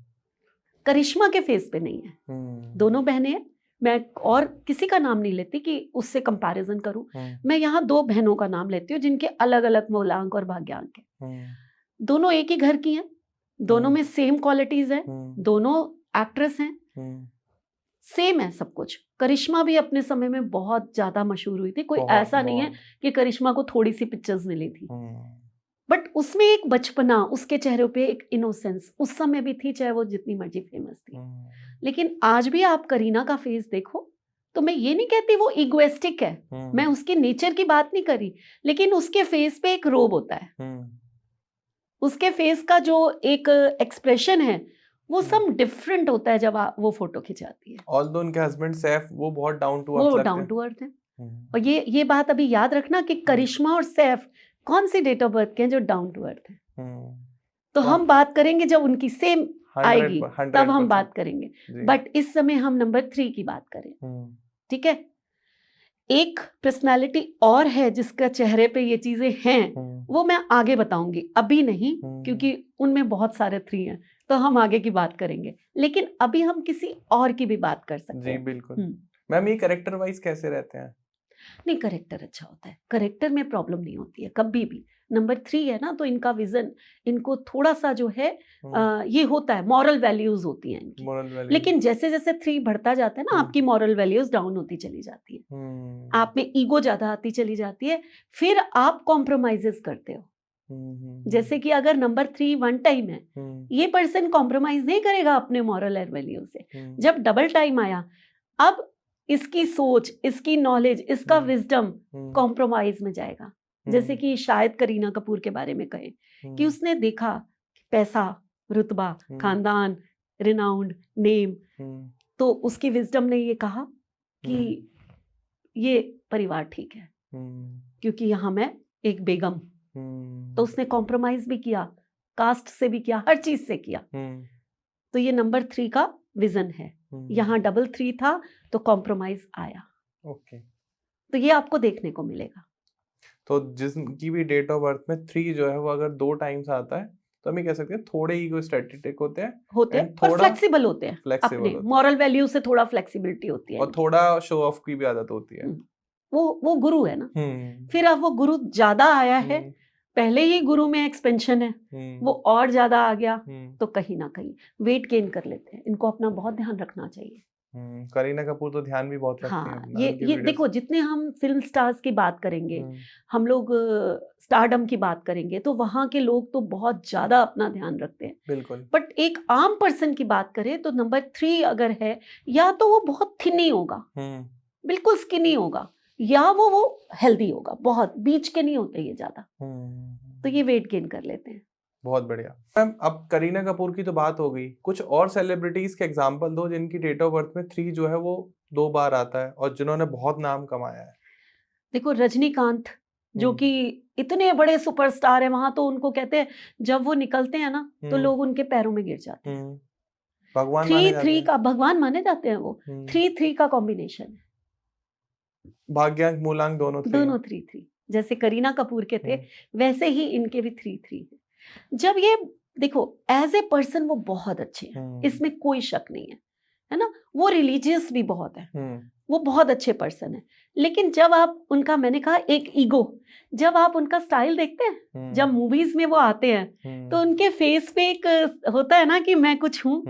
करिश्मा के फेस पे नहीं है। दोनों बहनें हैं, मैं और किसी का नाम नहीं लेती कि उससे कंपैरिजन करूं। मैं यहाँ 2 बहनों का नाम लेती हूँ जिनके अलग अलग मूलांक और भाग्यांक है। दोनों एक ही घर की हैं, दोनों में सेम क्वालिटीज हैं, दोनों एक्ट्रेस हैं, सेम है सब कुछ। करिश्मा भी अपने समय में बहुत ज्यादा मशहूर हुई थी, कोई ऐसा नहीं है कि करिश्मा को थोड़ी सी पिक्चर्स मिली थी, बट उसमें एक बचपना, उसके चेहरे पे एक इनोसेंस उस समय भी थी, चाहे वो जितनी मर्जी फेमस थी। लेकिन आज भी आप करीना का फेस देखो तो मैं ये नहीं कहती वो इगोइस्टिक है, मैं उसके नेचर की बात नहीं करी, लेकिन उसके फेस पे एक रोब होता है। उसके फेस का जो एक एक्सप्रेशन है वो सब डिफरेंट होता है जब वो फोटो खिंचाती है। ऑल्दो उनके हस्बैंड सैफ वो बहुत डाउन टू अर्थ लगते हैं। वो डाउन टू अर्थ है। और ये बात अभी याद रखना कि करिश्मा और सैफ कौन सी डेट ऑफ बर्थ के हैं जो डाउन टू अर्थ है। तो हम बात करेंगे जब उनकी सेम आएगी तब हम बात करेंगे, बट इस समय हम नंबर 3 की बात करें। ठीक है, एक पर्सनालिटी और है जिसका चेहरे पे ये चीजें हैं, वो मैं आगे बताऊंगी, अभी नहीं, क्योंकि उनमें बहुत सारे 3 हैं तो हम आगे की बात करेंगे। लेकिन अभी हम किसी और की भी बात कर सकते हैं। जी बिल्कुल। मैम ये कैरेक्टर वाइज कैसे रहते हैं? नहीं, करेक्टर अच्छा होता है, करेक्टर में प्रॉब्लम नहीं होती है कभी भी। नंबर 3 है ना, तो इनका विजन, इनको थोड़ा सा जो है ये होता है, मॉरल वैल्यूज होती हैं इनकी। लेकिन जैसे जैसे 3 बढ़ता जाता है ना, आपकी मॉरल वैल्यूज डाउन होती चली जाती है, आप में ईगो ज्यादा आती चली जाती है, फिर आप कॉम्प्रोमाइजेस करते हो। जैसे कि अगर नंबर 3 वन टाइम है, ये पर्सन कॉम्प्रोमाइज नहीं करेगा अपने मॉरल एंड वैल्यू से। जब डबल टाइम आया, अब इसकी सोच, इसकी नॉलेज, इसका विजडम कॉम्प्रोमाइज में जाएगा। जैसे कि शायद करीना कपूर के बारे में कहें कि उसने देखा पैसा, रुतबा, खानदान, रिनाउंड, नेम, तो उसकी विजडम ने ये कहा कि ये परिवार ठीक है क्योंकि यहाँ मैं एक बेगम, तो उसने कॉम्प्रोमाइज भी किया, कास्ट से भी किया, हर चीज से किया। तो ये नंबर 3 का विजन है। यहाँ 3 था तो कॉम्प्रोमाइज आया। ओके, तो ये आपको देखने को मिलेगा। तो जिसकी भी डेट ऑफ बर्थ में 3 जो है वो अगर 2 टाइम्स आता है तो हम ये कह सकते हैं थोड़े ईगोस्टैटिक होते हैं और फ्लेक्सिबल होते हैं, अपने मॉरल वैल्यू से थोड़ा फ्लेक्सिबिलिटी होती है, और थोड़ा शो ऑफ की भी आदत होती है। वो गुरु है ना। फिर अब वो गुरु ज्यादा आया है, पहले ही गुरु में एक्सपेंशन है, वो और ज्यादा आ गया, तो कहीं ना कहीं वेट गेन कर लेते हैं। इनको अपना बहुत ध्यान रखना चाहिए। करीना कपूर तो ध्यान भी बहुत रखती हैं। हाँ, ये देखो, जितने हम फिल्म स्टार्स की बात करेंगे, हम लोग स्टारडम की बात करेंगे, तो वहां के लोग तो बहुत ज्यादा अपना ध्यान रखते हैं। बिल्कुल। बट एक आम पर्सन की बात करें तो नंबर 3 अगर है, या तो वो बहुत थिनी होगा, बिल्कुल स्किनी होगा, या वो हेल्दी होगा, बहुत बीच के नहीं होते ये ज्यादा, तो ये वेट गेन कर लेते हैं। बहुत बढ़िया। मैम अब करीना कपूर की तो बात हो गई, कुछ और सेलिब्रिटीज के एग्जांपल दो जिनकी डेट ऑफ बर्थ में 3 जो है वो 2 बार आता है और जिन्होंने बहुत नाम कमाया है। देखो, रजनीकांत जो कि इतने बड़े सुपरस्टार है, वहां तो उनको कहते हैं जब वो निकलते हैं ना तो लोग उनके पैरों में गिर जाते हैं। भगवान 3 का भगवान माने जाते हैं वो। 3 का कॉम्बिनेशन है, भाग्यांक मूलांक दोनों 3 दोनों 3-3, जैसे करीना कपूर के थे वैसे ही इनके भी 3-3 है। जब ये देखो एज ए पर्सन वो बहुत अच्छे हैं, इसमें कोई शक नहीं है ना। वो रिलीजियस भी बहुत है, वो बहुत अच्छे पर्सन है। लेकिन जब आप उनका, मैंने कहा एक ईगो, जब आप उनका स्टाइल देखते हैं, जब मूवीज में वो आते हैं तो उनके फेस पे एक होता है ना कि मैं कुछ हूँ,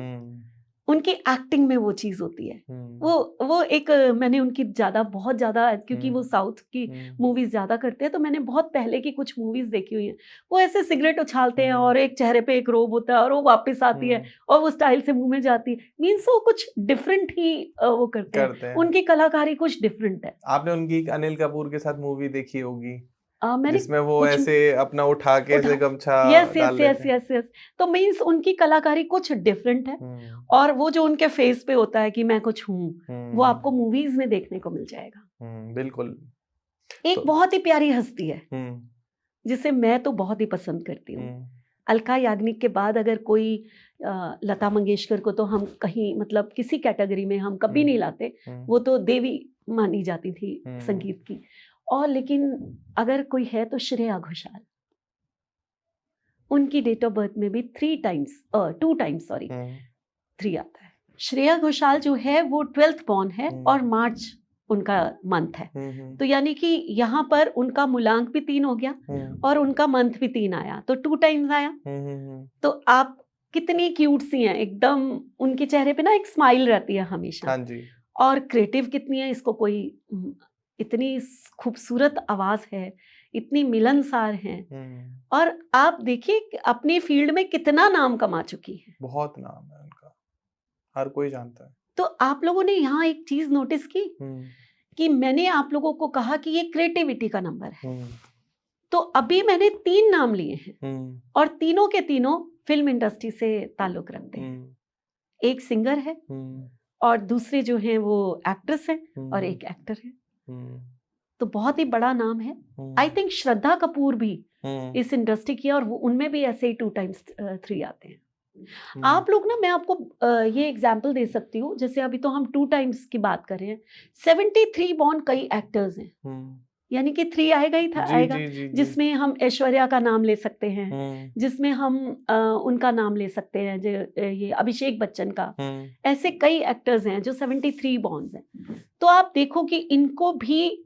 उनकी एक्टिंग में वो चीज होती है। वो एक मैंने उनकी बहुत ज्यादा, क्योंकि वो साउथ की मूवीज ज्यादा करते हैं, तो मैंने बहुत पहले की कुछ मूवीज देखी हुई हैं। वो ऐसे सिगरेट उछालते हैं और एक चेहरे पे एक रोब होता है और वो वापस आती है और वो स्टाइल से मुंह में जाती है। मीन्स वो कुछ डिफरेंट ही वो करते हैं। उनकी कलाकारी कुछ डिफरेंट है। आपने उनकी अनिल कपूर के साथ मूवी देखी होगी मैंने जिसमें वो ऐसे अपना उठा के ऐसे गमछा डाल लेते हैं। यस। तो मीन्स उनकी कलाकारी कुछ डिफरेंट है और वो जो उनके फेस पे होता है कि मैं कुछ हूँ, वो आपको मूवीज में देखने को मिल जाएगा। बिल्कुल। एक बहुत ही प्यारी हस्ती है जिसे मैं तो बहुत ही पसंद करती हूँ। अलका याग्निक के बाद अगर कोई लता मंगेशकर को तो हम कहीं मतलब किसी कैटेगरी में हम कभी नहीं लाते, वो तो देवी मानी जाती थी संगीत की। और लेकिन अगर कोई है तो श्रेया घोषाल, उनकी डेट ऑफ बर्थ में भी 3 टाइम्स 3 आता है। श्रेया घोषाल जो है वो 12th बॉर्न है और मार्च उनका मंथ है, तो यानी कि यहाँ पर उनका मूलांक भी 3 हो गया और उनका मंथ भी 3 आया, तो 2 टाइम्स आया। तो आप कितनी क्यूट सी हैं एकदम, उनके चेहरे पे ना एक स्माइल रहती है हमेशा। हाँ जी। और क्रिएटिव कितनी है, इसको कोई, इतनी खूबसूरत आवाज है, इतनी मिलनसार हैं और आप देखिए अपनी फील्ड में कितना नाम कमा चुकी है। बहुत नाम है उनका, हर कोई जानता है। तो आप लोगों ने यहाँ एक चीज नोटिस की कि मैंने आप लोगों को कहा कि ये क्रिएटिविटी का नंबर है, तो अभी मैंने 3 नाम लिए हैं और तीनों के तीनों फिल्म इंडस्ट्री से ताल्लुक रखते हैं। एक सिंगर है और दूसरे जो हैं वो एक्ट्रेस हैं और एक एक्टर है, तो बहुत ही बड़ा नाम है। आई थिंक श्रद्धा कपूर भी इस इंडस्ट्री की है और वो उनमें भी ऐसे ही 2 टाइम्स 3 आते हैं। आप लोग ना, मैं आपको ये एग्जाम्पल दे सकती हूँ, जैसे अभी तो हम 2 टाइम्स की बात कर रहे हैं, 73 बॉर्न कई एक्टर्स हैं, यानी कि 3 आएगा ही था, आएगा। जिसमें हम ऐश्वर्या का नाम ले सकते हैं, जिसमें हम उनका नाम ले सकते हैं, जो ये अभिषेक बच्चन का, ऐसे कई एक्टर्स हैं जो 73 बॉर्न्स हैं। तो आप देखो कि इनको भी,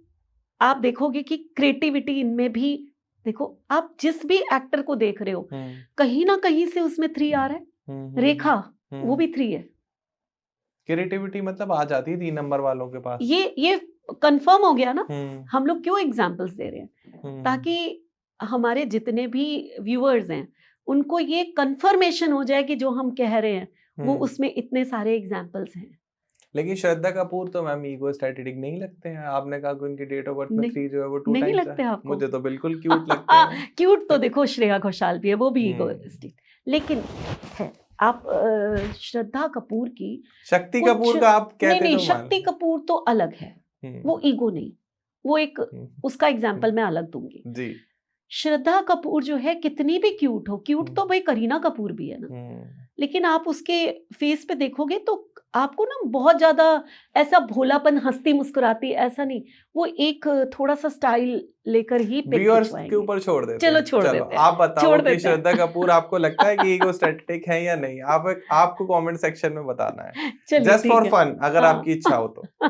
आप देखोगे कि क्रिएटिविटी इनमें भी, देखो आप जिस भी एक्टर को देख रहे हो कहीं ना कहीं से उसमें 3 आ रहा है। रेखा वो भी 3 है। क्रिएटिविटी मतलब आ जाती है 3 नंबर वालों के पास। ये कंफर्म हो गया ना। हम लोग क्यों एग्जांपल्स दे रहे हैं, ताकि हमारे जितने भी व्यूअर्स हैं उनको ये कंफर्मेशन हो जाए कि जो हम कह रहे हैं वो उसमें इतने सारे एग्जांपल्स हैं। लेकिन श्रद्धा कपूर तो मैम ईगो स्टैटिक नहीं लगते हैं। आपने कहा कि उनकी डेट ऑफ बर्थ में 3 जो है वो 2 नहीं टाइम्स लगते है। आपको? मुझे तो बिल्कुल क्यूट लगते हैं। क्यूट तो देखो श्रेया घोषाल भी है, वो भी ईगोइस्टिक, लेकिन है आप श्रद्धा कपूर की, शक्ति कपूर का आप कहते नहीं, शक्ति कपूर तो अलग है, वो ईगो नहीं, वो एक उसका एग्जाम्पल मैं अलग दूंगी जी। श्रद्धा कपूर जो है कितनी भी क्यूट हो, क्यूट तो भाई करीना कपूर भी है ना, लेकिन आप उसके फेस पे देखोगे तो आपको ना बहुत ज्यादा ऐसा भोलापन, हंसती मुस्कुराती ऐसा नहीं, वो एक थोड़ा सा स्टाइल लेकर ही व्यूअर्स के ऊपर छोड़ देते हैं। चलो छोड़ देते हैं। आप बताओ कि श्रद्धा कपूर आपको लगता है कि ईगो स्टैटिक है या नहीं? आपको कमेंट सेक्शन में बताना है, जस्ट फॉर फन, अगर आपकी इच्छा हो तो।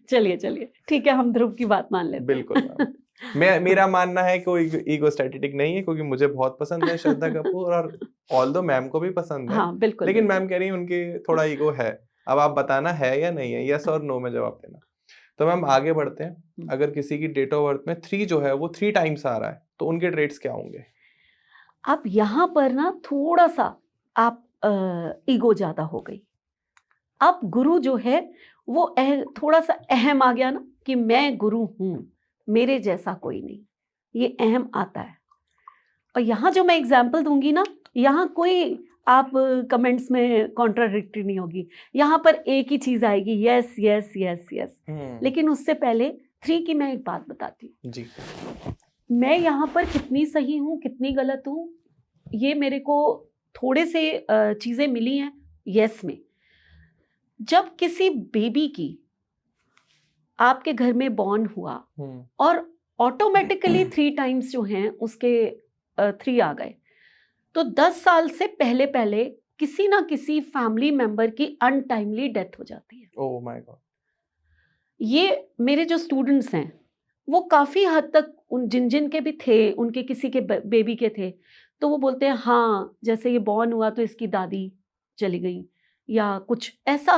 चलिए ठीक है, हम ध्रुव की बात मान लेते हैं। बिल्कुल मेरा मानना है कि ईगो स्टैटिक नहीं है, क्योंकि मुझे बहुत पसंद है श्रद्धा कपूर और ऑल्दो मैम को भी पसंद है। हाँ, बिल्कुल, लेकिन मैम कह रही है उनके थोड़ा ईगो है। अब आप बताना है या नहीं है, यस और नो में जवाब देना। तो मैम आगे बढ़ते हैं। अगर किसी की डेट ऑफ बर्थ में 3 जो है वो 3 टाइम्स आ रहा है तो उनके ट्रेट्स क्या होंगे? अब यहाँ पर ना थोड़ा सा आप ईगो ज्यादा हो गई। अब गुरु जो है वो थोड़ा सा अहम आ गया ना, कि मैं गुरु हूं, मेरे जैसा कोई नहीं, ये अहम आता है। और यहाँ जो मैं एग्जाम्पल दूंगी ना, यहाँ कोई आप कमेंट्स में कॉन्ट्राडिक्टरी नहीं होगी, यहाँ पर एक ही चीज आएगी, यस यस यस यस। लेकिन उससे पहले 3 की मैं एक बात बताती हूँ जी। मैं यहाँ पर कितनी सही हूँ कितनी गलत हूँ, ये मेरे को थोड़े से चीजें मिली हैं यस में। जब किसी बेबी की आपके घर में बॉर्न हुआ और ऑटोमेटिकली 3 टाइम्स जो हैं उसके 3 आ गए, तो 10 साल से पहले पहले किसी ना किसी फैमिली मेंबर की अनटाइमली डेथ हो जाती है। Oh my God. ये मेरे जो स्टूडेंट्स हैं वो काफी हद तक उन जिन जिन के भी थे, उनके किसी के बेबी के थे, तो वो बोलते हैं हाँ जैसे ये बॉर्न हुआ तो इसकी दादी चली गई या कुछ ऐसा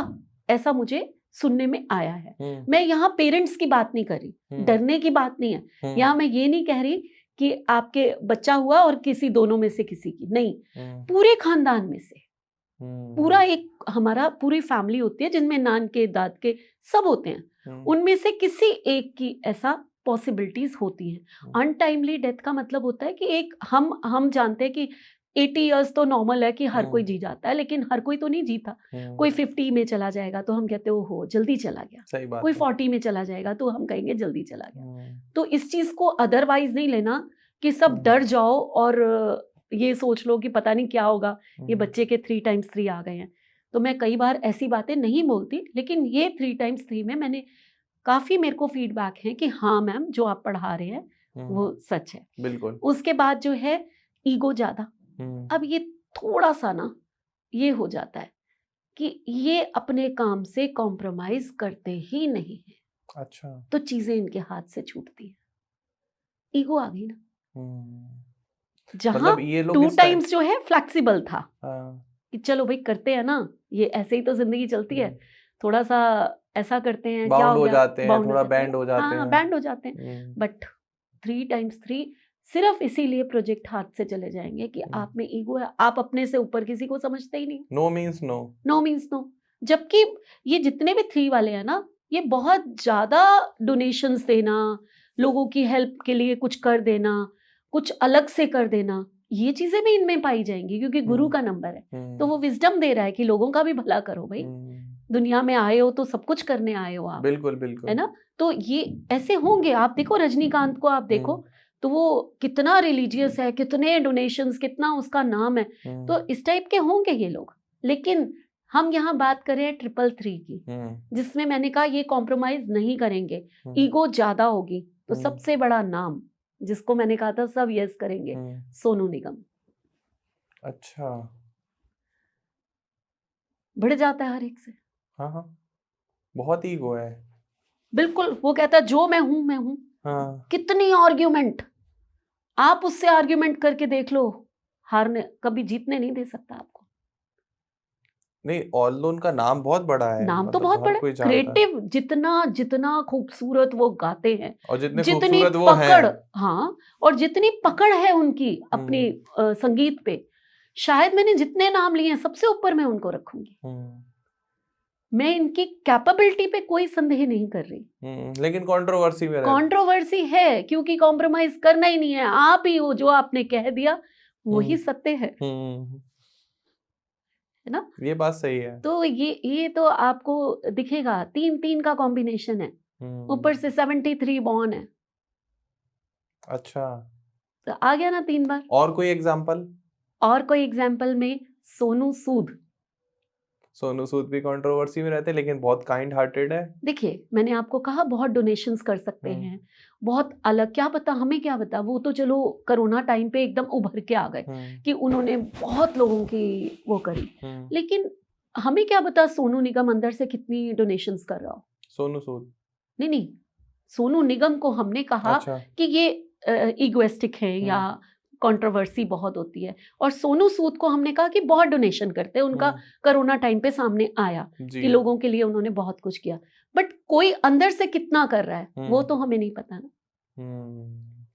ऐसा मुझे सुनने में आया है। मैं यहाँ पेरेंट्स की बात नहीं कर रही, डरने की बात नहीं है, यहाँ मैं ये नहीं कह रही कि आपके बच्चा हुआ और किसी दोनों में से किसी की, नहीं, पूरे खानदान में से, पूरा एक हमारा पूरी फैमिली होती है जिनमें नान के दाद के सब होते हैं, उनमें से किसी एक की ऐसा पॉसिबिलिटीज होती हैं। अनटाइमली डेथ का मतलब होता है कि एक हम जानते हैं कि 80 इयर्स तो नॉर्मल है कि हर कोई जी जाता है, लेकिन हर कोई तो नहीं जीता। कोई 50 में चला जाएगा तो हम कहते हो जल्दी चला गया, सही बात कोई है। 40 में चला जाएगा तो हम कहेंगे जल्दी चला गया। तो इस चीज को अदरवाइज नहीं लेना कि सब डर जाओ और ये सोच लो कि पता नहीं क्या होगा, ये बच्चे के 3 टाइम्स 3 आ गए हैं। तो मैं कई बार ऐसी बातें नहीं बोलती, लेकिन ये 3 टाइम्स 3 में मैंने काफी, मेरे को फीडबैक है कि हाँ मैम जो आप पढ़ा रहे हैं वो सच है। बिल्कुल। उसके बाद जो है ईगो ज्यादा, अब ये थोड़ा सा ना ये हो जाता है कि ये अपने काम से कॉम्प्रोमाइज करते ही नहीं है। अच्छा। तो चीजें इनके हाथ से छूटती हैं, ईगो आ गई ना। जहां मतलब ये लोग 2 टाइम्स जो है फ्लेक्सिबल था कि चलो भाई करते हैं ना, ये ऐसे ही तो जिंदगी चलती है, थोड़ा सा ऐसा करते हैं, क्या बाउंड हो हो गया, जाते हैं, बाउंड थोड़ा बैंड हो जाते हाँ हैं। बैंड हो जाते हैं। बट 3 टाइम्स 3 सिर्फ इसीलिए प्रोजेक्ट हाथ से चले जाएंगे कि आप में ईगो है, आप अपने से ऊपर किसी को समझते ही नहीं। No means no, no means no. जबकि ये जितने भी 3 वाले हैं ना, ये बहुत ज्यादा डोनेशंस देना, लोगों की हेल्प के लिए कुछ कर देना, कुछ अलग से कर देना, ये चीजें भी इनमें पाई जाएंगी क्योंकि गुरु का नंबर है। तो वो विजडम दे रहा है कि लोगों का भी भला करो भाई, दुनिया में आए हो तो सब कुछ करने आए हो आप। बिल्कुल बिल्कुल, है ना। तो ये ऐसे होंगे, आप देखो रजनीकांत को आप देखो तो वो कितना रिलीजियस है, कितने डोनेशंस, कितना उसका नाम है, तो इस टाइप के होंगे ये लोग। लेकिन हम यहाँ बात करें 333 की, जिसमें मैंने कहा ये कॉम्प्रोमाइज नहीं करेंगे, ईगो ज्यादा होगी। तो सबसे बड़ा नाम जिसको मैंने कहा था सब यस करेंगे, सोनू निगम। अच्छा, बढ़ जाता है हर एक से। हाँ हाँ, बहुत ईगो है। बिल्कुल, वो कहता है जो मैं हूं। हाँ। कितनी आर्ग्यूमेंट, आप उससे आर्ग्यूमेंट करके देख लो, हारने कभी जीतने नहीं दे सकता आपको। नहीं, ऑल्दो उनका नाम बहुत बड़ा है, नाम तो मतलब बहुत हर बड़ा, कोई जानता है। क्रिएटिव, जितना खूबसूरत वो गाते हैं, और जितने जितनी खूबसूरत वो पकड़, हैं, हाँ, और जितनी पकड़ है उनकी अपनी संगीत पे, शायद मैंने जितने नाम लिए हैं सबसे ऊपर मैं उनको रखूंगी। मैं इनकी कैपेबिलिटी पे कोई संदेह नहीं कर रही, लेकिन कंट्रोवर्सी में कंट्रोवर्सी है क्योंकि कॉम्प्रोमाइज करना ही नहीं है। आप ही हो, जो आपने कह दिया वही सत्य है ना। ये बात सही है। तो ये तो आपको दिखेगा, 3-3 का कॉम्बिनेशन है, ऊपर से 73 बॉर्न है। अच्छा, तो आ गया ना 3 बार। और कोई एग्जांपल? और कोई एग्जांपल में सोनू सूद। सोनू सूद भी कंट्रोवर्सी में रहते हैं लेकिन बहुत काइंड हार्टेड है। देखिए मैंने आपको कहा बहुत डोनेशंस कर सकते हैं, बहुत अलग, क्या पता, हमें क्या पता, वो तो चलो कोरोना टाइम पे एकदम उभर के आ गए कि उन्होंने बहुत लोगों की वो करी, लेकिन हमें क्या पता सोनू निगम अंदर से कितनी डोनेशंस कर रहा हो। सोनू सूद नहीं, सोनू निगम को हमने कहा कि ये इगोइस्टिक है या कंट्रोवर्सी बहुत होती है, और सोनू सूद को हमने कहा कि बहुत डोनेशन करते हैं, उनका कोरोना टाइम पे सामने आया कि लोगों के लिए उन्होंने बहुत कुछ किया, बट कोई अंदर से कितना कर रहा है वो तो हमें नहीं पता ना।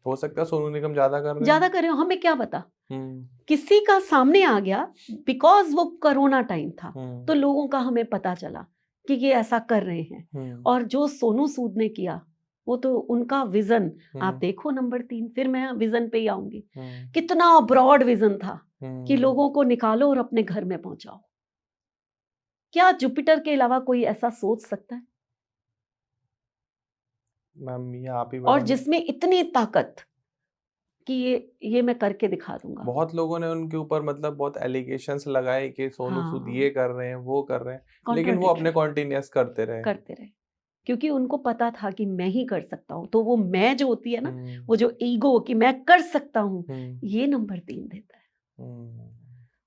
हो सकता है सोनू निगम ज्यादा कर रहे हो, हमें क्या पता। किसी का सामने आ गया बिकॉज वो कोरोना टाइम था, तो लोगों का हमें पता चला कि ये ऐसा कर रहे हैं, और जो सोनू सूद ने किया वो तो उनका विजन, आप देखो नंबर 3, फिर मैं विजन पे ही आऊंगी, कितना ब्रॉड विजन था कि लोगों को निकालो और अपने घर में पहुंचाओ। क्या जुपिटर के अलावा कोई ऐसा सोच सकता है? मैम ये आप ही और जिसमें इतनी ताकत कि ये मैं करके दिखा दूंगा। बहुत लोगों ने उनके ऊपर मतलब बहुत एलिगेशंस लगाए कि सोनू सूद ये कर रहे हैं, वो कर रहे हैं, लेकिन वो अपने कॉन्टिन्यूअस करते रहे। क्योंकि उनको पता था कि मैं ही कर सकता हूँ। तो वो मैं जो होती है ना, हम्म, वो जो ईगो कि मैं कर सकता हूँ, हम्म, ये नंबर 3 देता है। हम्म,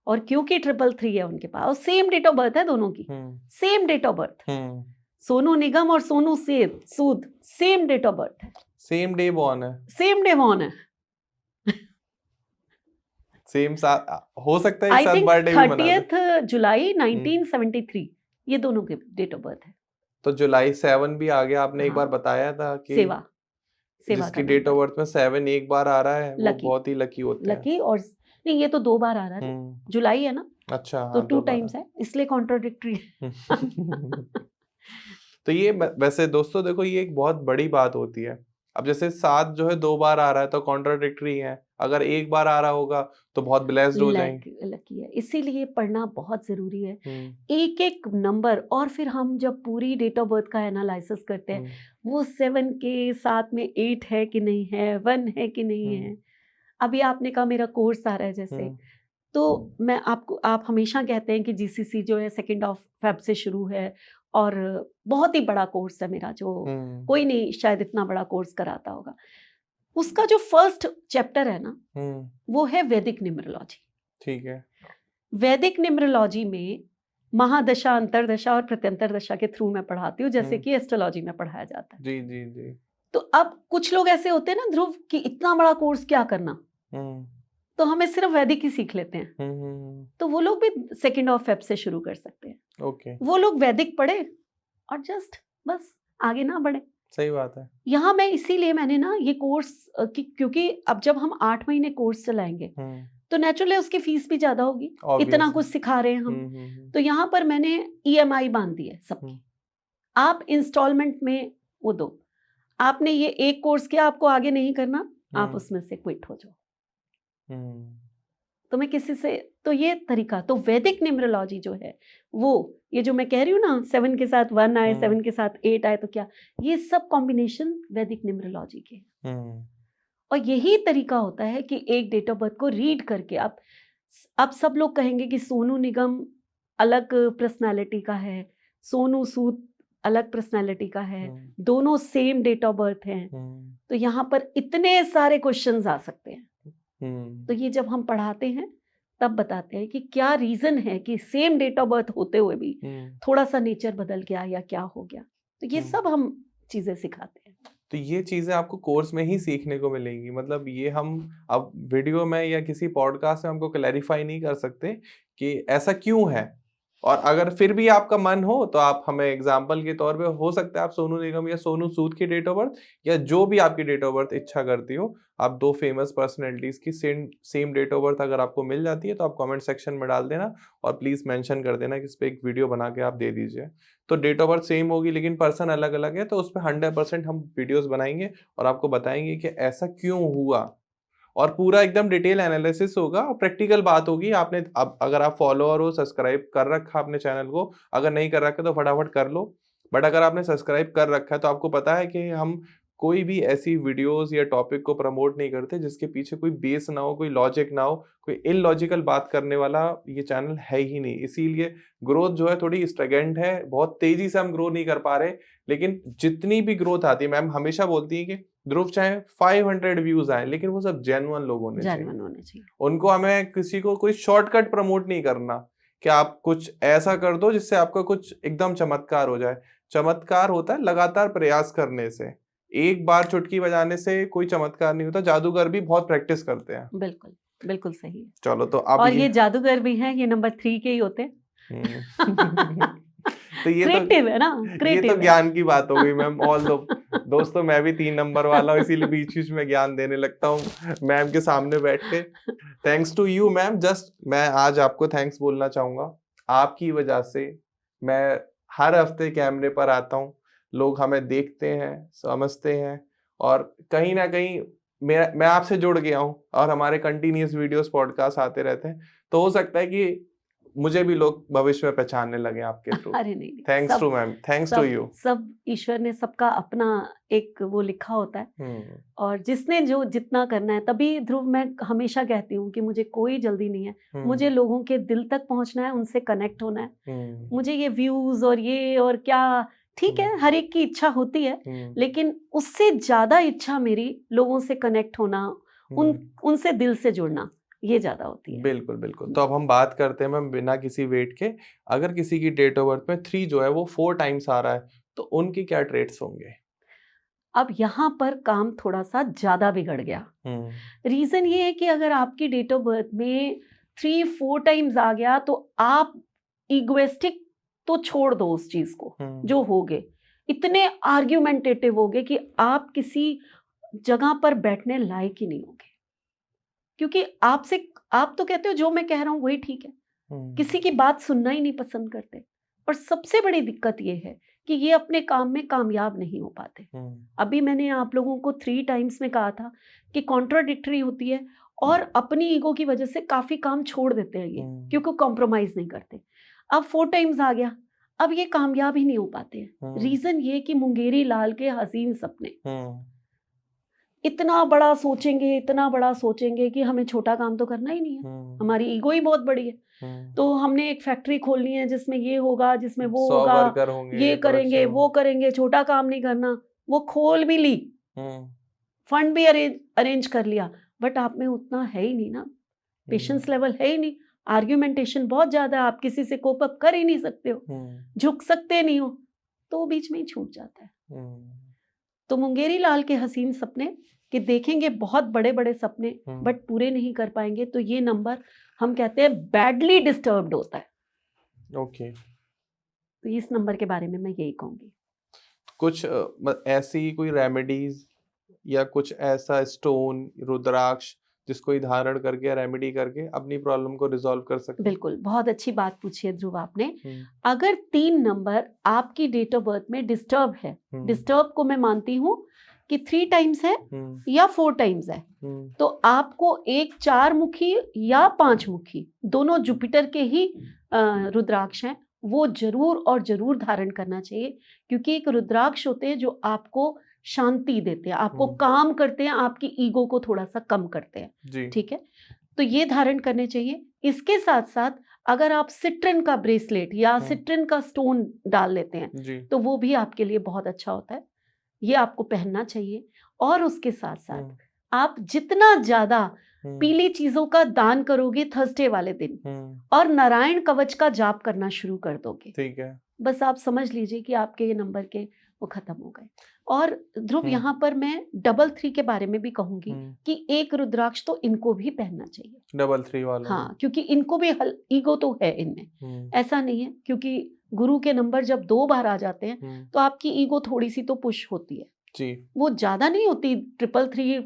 और क्योंकि 333 है उनके पास और सेम डेट ऑफ बर्थ है दोनों की, हम्म, सेम डेट ऑफ बर्थ। हम्म, सोनू निगम और Sonu Sood same date of birth है, सेम डे बॉर्न है, सेम डे बॉर्न है। सेम साथ, हो सकता है एक आई साथ थिंक बर्थडे भी मना दे। 30 जुलाई हम्म, 1973 ये दोनों के डेट ऑफ बर्थ है। तो जुलाई 7 भी आ गया, आपने एक बार हाँ, बताया था कि सेवा सेवा जिसकी का डेट ऑफ नंबर, बर्थ में 7 एक बार आ रहा है वो लकी बहुत ही लकी होते हैं। लकी। और नहीं, ये तो 2 बार आ रहा है ना, हम्म, जुलाई है ना, अच्छा, तो हाँ 2 दोबारा। टाइम्स है, इसलिए कॉन्ट्राडिक्टरी है। तो ये वैसे दोस्तों देखो, ये एक बहुत बड़ी बात होती है। अब जैसे 7 जो है 2 बार आ रहा है तो कॉन्ट्राडिक्टरी है, अगर एक बार आ रहा होगा तो बहुत ब्लेस्ड हो जाएंगे। लकी है, इसीलिए पढ़ना बहुत जरूरी है, हम्म, एक एक नंबर। और फिर हम जब पूरी डेट ऑफ बर्थ का एनालिसिस करते हैं, हम्म, वो 7 के साथ में 8 है कि नहीं है, 1 है कि नहीं हम्म, है। अभी आपने कहा मेरा कोर्स आ रहा है जैसे, हम्म, तो आप हमेशा कहते हैं कि जीसीसी जो है 2 ऑफ फेब से शुरू है और बहुत ही बड़ा कोर्स है मेरा, जो हम्म, कोई नहीं शायद इतना बड़ा कोर्स कराता होगा। उसका जो फर्स्ट चैप्टर है ना, हम्म, वो है वैदिक न्यूमरोलॉजी। ठीक है। वैदिक न्यूमरोलॉजी में महादशा, अंतरदशा और प्रत्यंतर दशा के थ्रू मैं पढ़ाती हूँ, जैसे हम्म, कि एस्ट्रोलॉजी में पढ़ाया जाता है। जी जी जी। तो अब कुछ लोग ऐसे होते हैं ना ध्रुव, कि इतना बड़ा कोर्स क्या करना, हम्म, तो हमें सिर्फ वैदिक ही सीख लेते हैं। हम्म, तो वो लोग भी 2 ऑफ फेब से शुरू कर सकते हैं। ओके, वो लोग वैदिक पढ़े और जस्ट बस आगे ना बढ़े। सही बात है। यहाँ मैं इसीलिए मैंने ना ये कोर्स क्योंकि अब जब हम 8 महीने कोर्स चलाएंगे हम्म, तो नेचुरली उसकी फीस भी ज्यादा होगी, इतना ऑब्वियस है। कुछ सिखा रहे हैं हम। हम्म, तो यहाँ पर मैंने ईएमआई बांध दी है हम्म, सबकी, आप इंस्टॉलमेंट में वो दो। आपने ये एक कोर्स किया, आपको आगे नहीं करना, आप हम्म, उसमें से क्विट हो जाओ। हम्म, तो मैं किसी से, तो ये तरीका, तो वैदिक न्यूमरोलॉजी जो है वो, ये जो मैं कह रही हूँ ना, 7 के साथ 1 आए, 7 के साथ 8 आए, तो क्या ये सब कॉम्बिनेशन वैदिक न्यूमरोलॉजी के हैं। हम्म, और यही तरीका होता है कि एक डेट ऑफ बर्थ को रीड करके अब सब लोग कहेंगे कि सोनू निगम अलग पर्सनालिटी का है, सोनू सूद अलग पर्सनालिटी का है, हम्म, दोनों सेम डेट ऑफ बर्थ हैं। हम्म, तो यहाँ पर इतने सारे क्वेश्चंस आ सकते हैं। हम्म, तो ये जब हम पढ़ाते हैं तब बताते हैं कि क्या रीजन है कि सेम डेट ऑफ बर्थ होते हुए भी हम्म, थोड़ा सा नेचर बदल गया या क्या हो गया। तो ये हम्म। सब हम चीजें सिखाते हैं। तो ये चीजें आपको कोर्स में ही सीखने को मिलेंगी, मतलब ये हम अब वीडियो में या किसी पॉडकास्ट में हमको क्लैरिफाई नहीं कर सकते कि ऐसा क्यों है। और अगर फिर भी आपका मन हो तो आप हमें एग्जाम्पल के तौर पे, हो सकता है आप सोनू निगम या सोनू सूद की डेट ऑफ बर्थ या जो भी आपकी डेट ऑफ बर्थ इच्छा करती हो, आप 2 फेमस पर्सनैलिटीज की same same date of birth अगर आपको मिल जाती है तो आप कमेंट सेक्शन में डाल देना और प्लीज मेंशन कर देना कि इस पे एक वीडियो बना के आप दे दीजिए। तो डेट ऑफ बर्थ सेम होगी लेकिन पर्सन अलग अलग है, तो उस पर 100% हम वीडियोस बनाएंगे और आपको बताएंगे कि ऐसा क्यों हुआ, और पूरा एकदम डिटेल एनालिसिस होगा और प्रैक्टिकल बात होगी। आपने अब अगर आप फॉलोअर हो, सब्सक्राइब कर रखा अपने चैनल को, अगर नहीं कर रखा तो फटाफट कर लो। बट अगर आपने सब्सक्राइब कर रखा है तो आपको पता है कि हम कोई भी ऐसी वीडियोस या टॉपिक को प्रमोट नहीं करते जिसके पीछे कोई बेस ना हो, कोई लॉजिक ना हो, कोई इलॉजिकल बात करने वाला ये चैनल है ही नहीं। इसीलिए ग्रोथ जो है थोड़ी स्ट्रगेंट है, बहुत तेजी से हम ग्रो नहीं कर पा रहे। लेकिन जितनी भी ग्रोथ आती है, मैम हमेशा बोलती है कि ध्रुव चाहे 500 व्यूज आए लेकिन वो सब जेन्युइन लोग होने चाहिए। जानवन होने चाहिए। उनको, हमें किसी को कोई शॉर्टकट प्रमोट नहीं करना कि आप कुछ ऐसा कर दो जिससे आपका कुछ एकदम चमत्कार हो जाए। चमत्कार होता है लगातार प्रयास करने से, एक बार चुटकी बजाने से कोई चमत्कार नहीं होता। जादूगर भी बहुत प्रैक्टिस करते हैं। बिल्कुल, बिल्कुल सही है। चलो तो अब और ये ये जादूगर भी हैं, ये नंबर 3 के ही होते हैं। हम्म। तो क्रिएटिव है ना, ये तो क्रिएटिव है। ज्ञान की बात हो गई मैम। ऑल दो दोस्तों, मैं भी 3 नंबर वाला हूँ इसीलिए बीच बीच में ज्ञान देने लगता हूँ मैम के सामने बैठ के। Thanks to you ma'am, just मैं आज आपको थैंक्स बोलना चाहूंगा। आपकी वजह से मैं हर हफ्ते कैमरे पर आता हूँ, लोग हमें देखते हैं, समझते हैं, और कहीं ना कहीं मैं आपसे जुड़ गया हूँ और हमारे कंटिन्यूस वीडियोस पॉडकास्ट आते रहते हैं। तो हो सकता है कि मुझे भी लोग भविष्य में पहचानने लगे आपके थ्रू। अरे नहीं नहीं, thanks to ma'am, thanks to you. सब ईश्वर ने सबका अपना एक वो लिखा होता है। हम्म, और जिसने जो जितना करना है, तभी ध्रुव मैं हमेशा कहती हूँ कि मुझे कोई जल्दी नहीं है, मुझे लोगों के दिल तक पहुंचना है, उनसे कनेक्ट होना है। मुझे ये व्यूज और ये और क्या ठीक है, हर एक की इच्छा होती है, लेकिन उससे ज्यादा इच्छा मेरी लोगों से कनेक्ट होना, उनसे दिल से जुड़ना, ये ज्यादा होती है। बिल्कुल बिल्कुल। तो अब हम बात करते हैं मैम बिना किसी वेट के, अगर किसी की डेट ऑफ बर्थ में 3 जो है वो 4 टाइम्स आ रहा है, तो उनकी क्या ट्रेट्स होंगे? अब यहाँ पर काम थोड़ा सा ज्यादा बिगड़ गया। रीजन ये है कि अगर आपकी डेट ऑफ बर्थ में 3-4 टाइम्स आ गया तो आप इगोइस्टिक तो छोड़ दो उस चीज को, जो हो गए इतने आर्ग्यूमेंटेटिव हो गए कि आप किसी जगह पर बैठने लायक ही नहीं होगे, क्योंकि आप तो कहते हो जो मैं कह रहा हूं वही ठीक है, किसी की बात सुनना ही नहीं पसंद करते। और सबसे बड़ी दिक्कत ये है कि ये अपने काम में कामयाब नहीं हो पाते। अभी मैंने आप लोगों को 3 टाइम्स में कहा था कि कॉन्ट्राडिक्टरी होती है और अपनी ईगो की वजह से काफी काम छोड़ देते हैं ये, क्योंकि कॉम्प्रोमाइज नहीं करते। अब 4 टाइम्स आ गया, अब ये कामयाब ही नहीं हो पाते हैं। रीजन ये कि मुंगेरी लाल के हसीन सपने, इतना बड़ा सोचेंगे कि हमें छोटा काम तो करना ही नहीं है, हमारी ईगो ही बहुत बड़ी है। तो हमने एक फैक्ट्री खोलनी है जिसमें ये होगा, जिसमें वो होगा, ये करेंगे, वो करेंगे, छोटा काम नहीं करना। वो खोल भी ली, फंड भी अरेंज कर लिया, बट आप में उतना है ही नहीं ना, पेशेंस लेवल है ही नहीं, आर्ग्यूमेंटेशन बहुत ज्यादा है, आप किसी से कोप अप कर ही नहीं सकते हो, झुक सकते नहीं हो, तो वो बीच में ही छूट जाता है। तो मुंगेरी लाल के हसीन सपने कि देखेंगे बहुत बड़े बड़े सपने बट पूरे नहीं कर पाएंगे, तो ये नंबर हम कहते हैं बैडली डिस्टर्ब्ड होता है। ओके। तो इस नंबर के बारे में मैं यही कहूंगी। कुछ ऐसी कोई रेमेडीज या कुछ ऐसा स्टोन, रुद्राक्ष जिसको धारण करके, रेमेडी करके अपनी प्रॉब्लम को रिजॉल्व कर सकते? बिल्कुल, बहुत अच्छी बात पूछी है ध्रुव आपने। अगर 3 नंबर आपकी डेट ऑफ बर्थ में डिस्टर्ब है, डिस्टर्ब को मैं मानती हूँ कि 3 टाइम्स है या 4 टाइम्स है, तो आपको एक 4 मुखी या 5 मुखी, दोनों जुपिटर के ही रुद्राक्ष हैं, वो जरूर और जरूर धारण करना चाहिए। क्योंकि एक रुद्राक्ष होते हैं जो आपको शांति देते हैं, आपको काम करते हैं, आपकी ईगो को थोड़ा सा कम करते हैं, ठीक है, तो ये धारण करने चाहिए। इसके साथ साथ अगर आप सिट्रिन का ब्रेसलेट या सिट्रिन का स्टोन डाल लेते हैं तो वो भी आपके लिए बहुत अच्छा होता है, ये आपको पहनना चाहिए। और उसके साथ साथ आप जितना ज्यादा पीली चीजों का दान करोगे थर्सडे वाले दिन और नारायण कवच का जाप करना शुरू कर दोगे, ठीक है, बस आप समझ लीजिए कि आपके ये नंबर के वो खत्म हो गए। और ध्रुव यहाँ पर मैं 333 के बारे में भी कहूंगी कि एक रुद्राक्ष तो इनको भी पहनना चाहिए, 333 वाला। हाँ, क्योंकि इनको भी ईगो तो है इनमें, ऐसा नहीं है, क्योंकि गुरु के नंबर जब 2 बार आ जाते हैं तो आपकी ईगो थोड़ी सी तो पुश होती है जी, वो ज्यादा नहीं होती, 333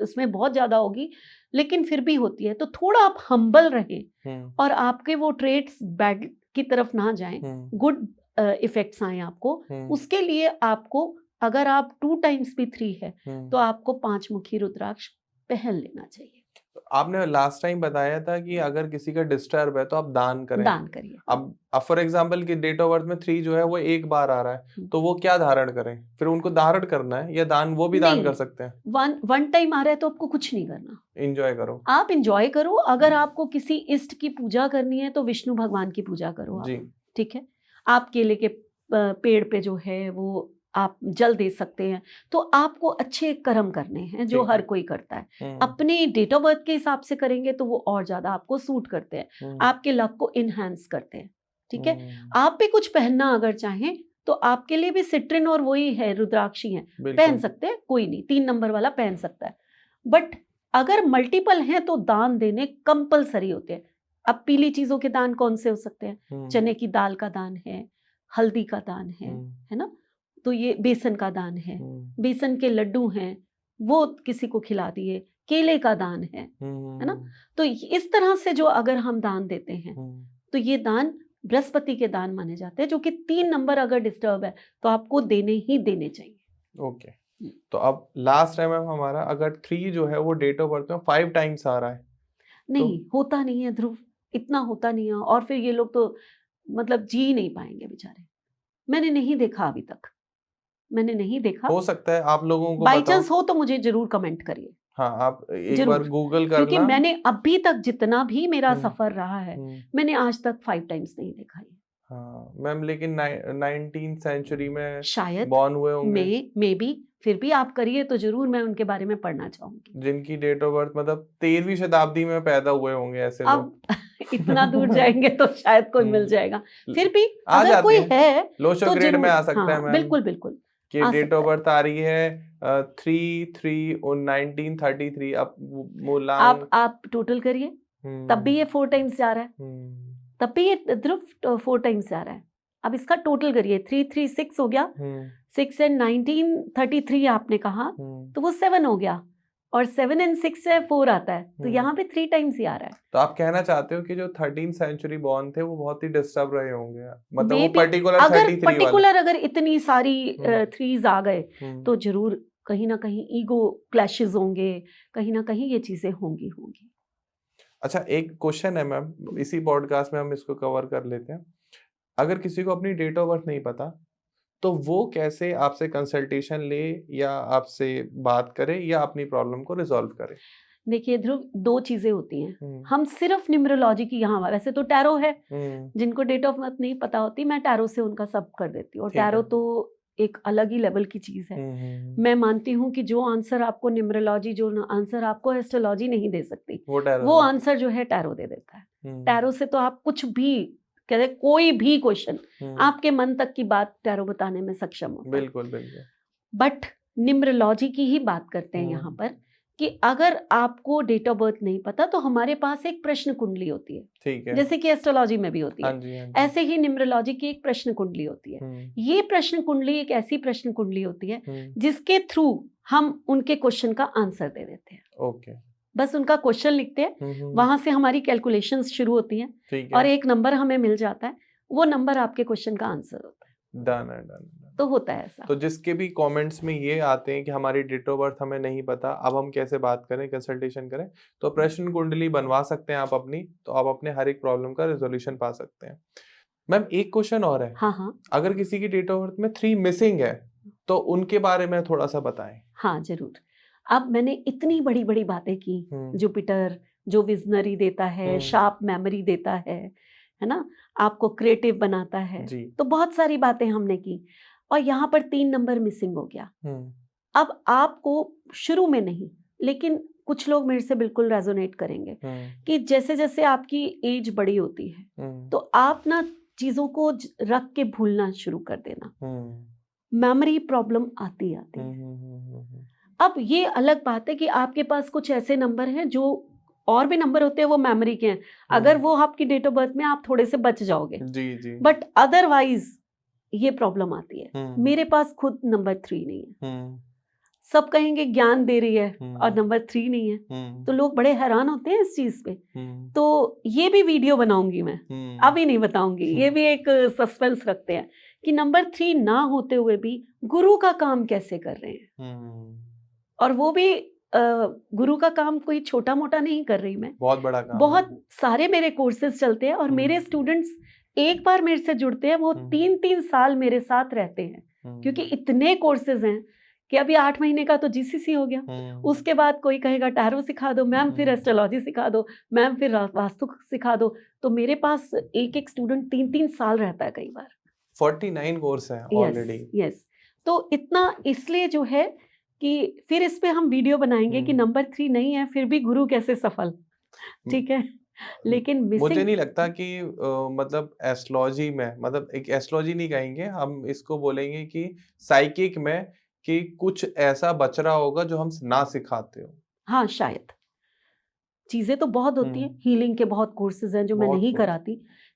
इसमें बहुत ज्यादा होगी, लेकिन फिर भी होती है। तो थोड़ा आप हम्बल रहें और आपके वो ट्रेड्स बैड की तरफ ना जाएं, गुड इफेक्ट्स आए आपको। उसके लिए आपको, अगर आप 2 टाइम्स भी 3 है तो आपको 5 मुखी रुद्राक्ष पहन लेना चाहिए। आपने लास्ट टाइम बताया था कि अगर किसी का डिस्टर्ब है तो आप दान करें, दान करिए। अब फॉर एग्जांपल की डेट ऑफ बर्थ में 3 जो है वो एक बार आ रहा है, तो वो क्या धारण करें? फिर उनको धारण करना है या दान, वो भी दान कर सकते हैं? वन टाइम आ रहा है तो आपको कुछ नहीं करना, एंजॉय करो, आप एंजॉय करो। अगर आपको किसी इष्ट की पूजा करनी है तो विष्णु भगवान की पूजा करो आप, ठीक है। आप केले के पेड़ पे जो है वो आप जल दे सकते हैं। तो आपको अच्छे कर्म करने हैं जो हर कोई करता है, अपने डेट ऑफ बर्थ के हिसाब से करेंगे तो वो और ज्यादा आपको सूट करते हैं, आपके लक को इनहेंस करते हैं, ठीक है। आप भी कुछ पहनना अगर चाहें तो आपके लिए भी सिट्रिन और वही है, रुद्राक्षी है, पहन सकते हैं, कोई नहीं, 3 नंबर वाला पहन सकता है। बट अगर मल्टीपल हैं तो दान देने कंपलसरी होते हैं। अब पीली चीजों के दान कौन से हो सकते हैं? चने की दाल का दान है, हल्दी का दान है ना, तो ये बेसन का दान है, बेसन के लड्डू हैं वो किसी को खिला दिए, केले का दान है ना। तो इस तरह से जो अगर हम दान देते हैं तो ये दान बृहस्पति के दान माने जाते हैं, जो कि 3 नंबर अगर डिस्टर्ब है तो आपको देने ही देने चाहिए। ओके, तो अब लास्ट टाइम हमारा अगर 3 जो है वो डेट ऑफ बर्थ में 5 टाइम्स आ रहा है, नहीं तो होता नहीं है ध्रुव, इतना होता नहीं है, और फिर ये लोग तो मतलब जी नहीं पाएंगे बेचारे। मैंने नहीं देखा अभी तक, मैंने नहीं देखा, हो सकता है आप लोगों को बाई चांस हो तो मुझे जरूर कमेंट करिए। हाँ, आप एक बार गूगल करना, क्योंकि मैंने अभी तक जितना भी मेरा सफर रहा है मैंने आज तक 5 टाइम्स नहीं देखा है। हाँ मैम, लेकिन 19th सेंचुरी में शायद बॉर्न हुए होंगे, मे बी, फिर भी आप करिए तो जरूर मैं उनके बारे में पढ़ना चाहूंगी। जिनकी डेट ऑफ बर्थ मतलब 13वीं शताब्दी में पैदा हुए होंगे ऐसे लोग। अब इतना दूर जाएंगे तो शायद कोई मिल हम्म, जाएगा, फिर भी आ अगर जाते कोई हैं, है लोशो तो ग्रेड में जरूर, आ सकता है हाँ मैम, बिल्कुल बिल्कुल कि आ डेट ऑफ सकता है। बर्थ आ रही है 3/3/1933, अब मूलांग। आप टोटल करिए, तब भी ये 4 टाइम्स जा रहा है, हम्म, तब भी ये ध्रुव 4 टाइम्स जा रहा है। अब इसका टोटल करिए, 336 हो गया, 6 एंड 1933 आपने कहा, तो वो 7 हो गया, और 7 एंड 6 से 4 आता है, तो यहाँ पे 3 टाइम्स ही आ रहा है। तो आप कहना चाहते हो कि जो 13th सेंचुरी बॉर्न थे वो बहुत ही डिस्टर्ब रहे होंगे, मतलब मे वो बी, पर्टिकुलर अगर 33 वाले। पर्टिकुलर अगर इतनी सारी हम्म, थ्रीज आ गए तो जरूर कहीं ना कहीं ईगो क्लैशेस होंगे, कहीं ना कहीं ये चीजें होंगी होंगी। अच्छा एक क्वेश्चन है मैम, इसी पॉडकास्ट में हम इसको कवर कर लेते हैं। अगर किसी को अपनी डेट ऑफ बर्थ नहीं पता तो वो कैसे आपसे कंसल्टेशन ले, या आपसे बात करे, या अपनी प्रॉब्लम को रिजॉल्व करे? देखिए ध्रुव, 2 चीजें होती हैं। हम्म, हम सिर्फ न्यूमरोलॉजी की, यहाँ वैसे तो टैरो है, हम्म, जिनको डेट ऑफ बर्थ नहीं पता होती, मैं टैरो से उनका सब कर देती हूँ, और ठीक टैरो है। तो एक अलग ही लेवल की चीज है। हम्म, मैं मानती हूँ कि जो आंसर आपको न्यूमरोलॉजी, जो आंसर आपको एस्ट्रोलॉजी नहीं दे सकती, वो टैरो वो से। आंसर जो है टैरो दे देता है। हम्म, टैरो से तो आप कुछ भी, कहते कोई भी क्वेश्चन, हम्म, आपके मन तक की बात टैरो बताने में सक्षम होता है। बिल्कुल बिल्कुल। बट न्यूमरोलॉजी की ही बात करते हैं यहाँ हम्म, पर, कि अगर आपको डेट ऑफ बर्थ नहीं पता तो हमारे पास एक प्रश्न कुंडली होती है, ठीक है। जैसे कि एस्ट्रोलॉजी में भी होती हाँ है, जी, हाँ जी। ऐसे ही न्यूमरोलॉजी की एक प्रश्न कुंडली होती है। हम्म, ये प्रश्न कुंडली एक ऐसी प्रश्न कुंडली होती है हम्म, जिसके थ्रू हम उनके क्वेश्चन का आंसर दे देते हैं। ओके। बस उनका क्वेश्चन लिखते हैं, वहां से हमारी कैलकुलेशंस शुरू होती हैं, ठीक और है। एक नंबर हमें मिल जाता है, वो नंबर आपके क्वेश्चन का आंसर होता है। डन है, डन है। तो होता है ऐसा। तो जिसके भी कमेंट्स में ये आते हैं कि हमारी डेट ऑफ बर्थ हमें नहीं पता, अब हम कैसे बात करें, कंसल्टेशन करें, तो प्रश्न कुंडली बनवा सकते हैं आप अपनी, तो आप अपने हर एक प्रॉब्लम का रेजोल्यूशन पा सकते हैं। मैम एक क्वेश्चन और है, हाँ हाँ अगर किसी की डेट ऑफ बर्थ में 3 मिसिंग है तो उनके बारे में थोड़ा सा बताएं। हाँ जरूर। अब मैंने इतनी बड़ी बड़ी बातें की, हम्म, जुपिटर जो विजनरी देता है, हम्म, शार्प मेमोरी देता है ना, आपको क्रिएटिव बनाता है, जी। तो बहुत सारी बातें हमने की, और यहाँ पर 3 नंबर मिसिंग हो गया। हम्म, अब आपको शुरू में नहीं, लेकिन कुछ लोग मेरे से बिल्कुल रेजोनेट करेंगे हम्म, कि जैसे जैसे आपकी एज बड़ी होती है तो आप ना चीजों को रख के भूलना शुरू कर देना, मेमोरी प्रॉब्लम आती आती है। अब ये अलग बात है कि आपके पास कुछ ऐसे नंबर हैं जो, और भी नंबर होते हैं वो मेमोरी के हैं, अगर वो आपकी डेट ऑफ बर्थ में आप थोड़े से बच जाओगे, जी जी। बट अदरवाइज ये प्रॉब्लम आती है। हम्म, मेरे पास खुद नंबर 3 नहीं है, हम्म, सब कहेंगे ज्ञान दे रही है और नंबर 3 नहीं है, तो लोग बड़े हैरान होते हैं इस चीज पे। तो ये भी वीडियो बनाऊंगी मैं, अभी नहीं बताऊंगी, ये भी एक सस्पेंस रखते हैं कि नंबर 3 ना होते हुए भी गुरु का काम कैसे कर रहे हैं, और वो भी गुरु का काम कोई छोटा मोटा नहीं कर रही मैं, बहुत बड़ा काम बहुत है। सारे मेरे कोर्सेज चलते हैं, और मेरे स्टूडेंट्स एक बार मेरे से जुड़ते हैं, वो 3-3 साल मेरे साथ रहते हैं, क्योंकि इतने कोर्सेज हैं कि अभी 8 महीने का तो जीसीसी हो गया, उसके बाद कोई कहेगा टैरो सिखा दो मैम, फिर एस्ट्रोलॉजी सिखा दो मैम, फिर वास्तु सिखा दो, तो मेरे पास एक एक स्टूडेंट 3-3 साल रहता है कई बार। 49 कोर्स है ऑलरेडी। यस, तो इतना इसलिए जो है कि फिर इस पे हम वीडियो बनाएंगे कि नंबर 3 नहीं है फिर भी गुरु कैसे सफल, ठीक है, लेकिन मुझे मिसिंग। नहीं लगता कि मतलब एस्ट्रोलॉजी में, मतलब एक एस्ट्रोलॉजी नहीं कहेंगे हम इसको, बोलेंगे कि साइकिक में, कि कुछ ऐसा बच रहा होगा जो हम ना सिखाते हो। हाँ शायद, चीजें तो बहुत होती हैं, हीलिंग के बहुत कोर्सेज हैं जो मैं बहुत नहीं कुछ। कराती,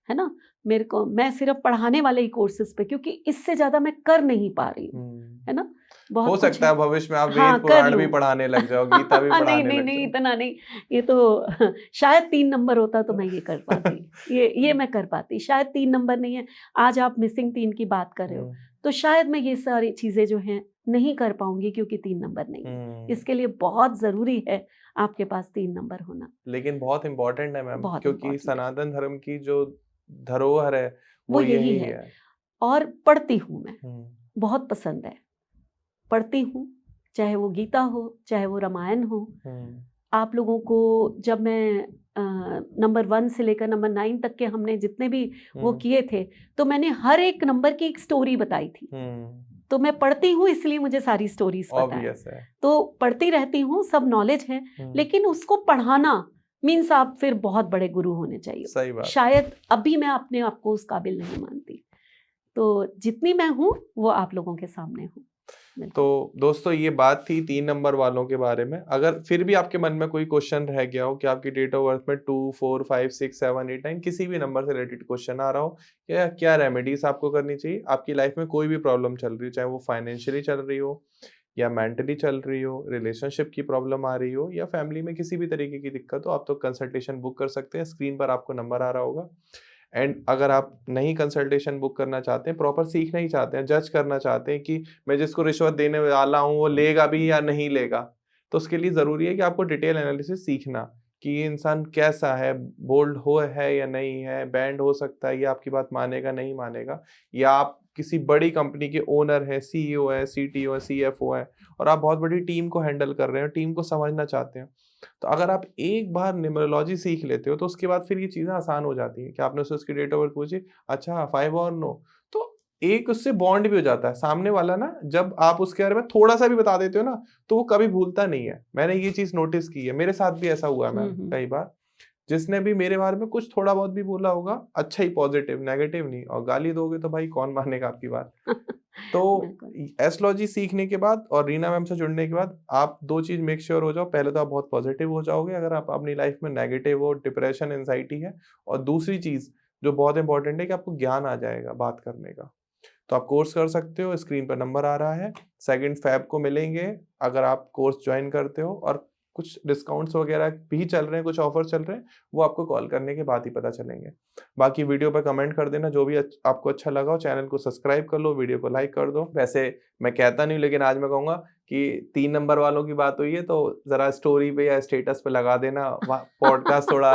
है ना, मेरे को मैं सिर्फ पढ़ाने वाले ही कोर्सेज पे, क्योंकि इससे ज्यादा मैं कर नहीं पा रही हूँ, है ना, हो बहुत कुछ सकता है। है भविष्य में आप वेद हाँ कर पुराण भी लूँ। पढ़ाने लग जाओ, गीता भी नहीं पढ़ाने नहीं लग नहीं, जाओ। इतना नहीं, ये तो शायद 3 नंबर होता तो मैं ये कर पाती, ये मैं कर पाती, शायद 3 नंबर नहीं है, आज आप मिसिंग 3 की बात कर रहे हो, तो शायद मैं ये सारी चीजें जो हैं नहीं कर पाऊंगी, क्योंकि 3 नंबर नहीं है, इसके लिए बहुत जरूरी है आपके पास 3 नंबर होना, लेकिन बहुत इम्पोर्टेंट है मैम, बहुत क्योंकि इंपॉर्टेंट है, सनातन धर्म की जो धरोहर है वो वो यही यही है। है। और पढ़ती हूँ मैं, हम्म, बहुत पसंद है, पढ़ती हूँ, चाहे वो गीता हो, चाहे वो रामायण हो, हम्म, आप लोगों को जब मैं नंबर 1 से लेकर नंबर 9 तक के हमने जितने भी वो किए थे, तो मैंने हर एक नंबर की एक स्टोरी बताई थी। तो मैं पढ़ती हूँ इसलिए मुझे सारी स्टोरीज पता है। ऑब्वियस है। तो पढ़ती रहती हूँ, सब नॉलेज है, लेकिन उसको पढ़ाना मीन्स आप फिर बहुत बड़े गुरु होने चाहिए। सही बात। शायद अभी मैं अपने आप को उस काबिल नहीं मानती। तो जितनी मैं हूँ वो आप लोगों के सामने हूँ। तो दोस्तों ये बात थी 3 नंबर वालों के बारे में। अगर फिर भी आपके मन में कोई क्वेश्चन रह गया हो कि आपकी डेट ऑफ बर्थ में 2, 4, 5, 6, 7, 8, 9 किसी भी नंबर से रिलेटेड क्वेश्चन आ रहा हो, या क्या रेमेडीज आपको करनी चाहिए, आपकी लाइफ में कोई भी प्रॉब्लम चल रही हो, चाहे वो फाइनेंशियली चल रही हो या मेंटली चल रही हो, रिलेशनशिप की प्रॉब्लम आ रही हो या फैमिली में किसी भी तरीके की दिक्कत हो, आप तो कंसल्टेशन बुक कर सकते हैं। स्क्रीन पर आपको नंबर आ रहा होगा। एंड अगर आप नहीं कंसल्टेशन बुक करना चाहते हैं, प्रॉपर सीखना ही चाहते हैं, जज करना चाहते हैं कि मैं जिसको रिश्वत देने वाला हूँ वो लेगा भी या नहीं लेगा, तो उसके लिए ज़रूरी है कि आपको डिटेल एनालिसिस सीखना कि ये इंसान कैसा है, बोल्ड हो है या नहीं है, बैंड हो सकता है, या आपकी बात मानेगा नहीं मानेगा, या आप किसी बड़ी कंपनी के ओनर है, सीईओ है, सीटीओ है, सीएफओ है और आप बहुत बड़ी टीम को हैंडल कर रहे हो, टीम को समझना चाहते हैं। तो अगर आप एक बार न्यूमरोलॉजी सीख लेते हो तो उसके बाद फिर ये चीज़ें आसान हो जाती हैं कि आपने उससे उसकी डेट ऑफ बर्थ पूछी, अच्छा 5 और 9, तो एक उससे बॉन्ड भी हो जाता है। सामने वाला ना जब आप उसके बारे में थोड़ा-सा भी बता देते हो ना, तो वो कभी भूलता नहीं है। मैंने ये चीज़ नोटिस की है, मेरे साथ भी ऐसा हुआ है मैम कई बार। जिसने भी मेरे बारे में कुछ थोड़ा बहुत भी बोला होगा, अच्छा ही पॉजिटिव, नेगेटिव नहीं, और गाली दोगे तो भाई कौन मानेगा आपकी बात। तो एस्ट्रोलॉजी सीखने के बाद और रीना मैम से जुड़ने के बाद आप 2 चीज़ मेक श्योर हो जाओ। पहले तो आप बहुत पॉजिटिव हो जाओगे अगर आप अपनी लाइफ में नेगेटिव हो, डिप्रेशन, एंग्जायटी है, और दूसरी चीज़ जो बहुत इंपॉर्टेंट है कि आपको ज्ञान आ जाएगा बात करने का। तो आप कोर्स कर सकते हो, स्क्रीन पर नंबर आ रहा है। 2 फ़ेब को मिलेंगे अगर आप कोर्स जॉइन करते हो, और कुछ डिस्काउंट्स वगैरह भी चल रहे हैं, कुछ ऑफर चल रहे हैं, वो आपको कॉल करने के बाद ही पता चलेंगे। बाकी वीडियो पे कमेंट कर देना जो भी आपको अच्छा लगा हो, चैनल को सब्सक्राइब कर लो, वीडियो को लाइक कर दो। वैसे मैं कहता नहीं हूँ, लेकिन आज मैं कहूँगा कि 3 नंबर वालों की बात हुई है तो ज़रा स्टोरी पे या स्टेटस पे लगा देना, पॉडकास्ट थोड़ा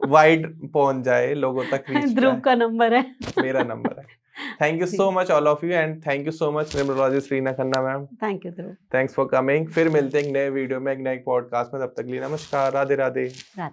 वाइड पहुँच जाए, लोगों तक रीच ध्रुव जाए। का नंबर है। मेरा नंबर है। Thank you so much all of you, and thank you so much numerologist Reena Khanna ma'am. Thank you Dhruv. Thanks for coming. फिर मिलते हैं एक नए वीडियो में, एक नए पॉडकास्ट में। तब तक के लिए नमस्कार, राधे राधे।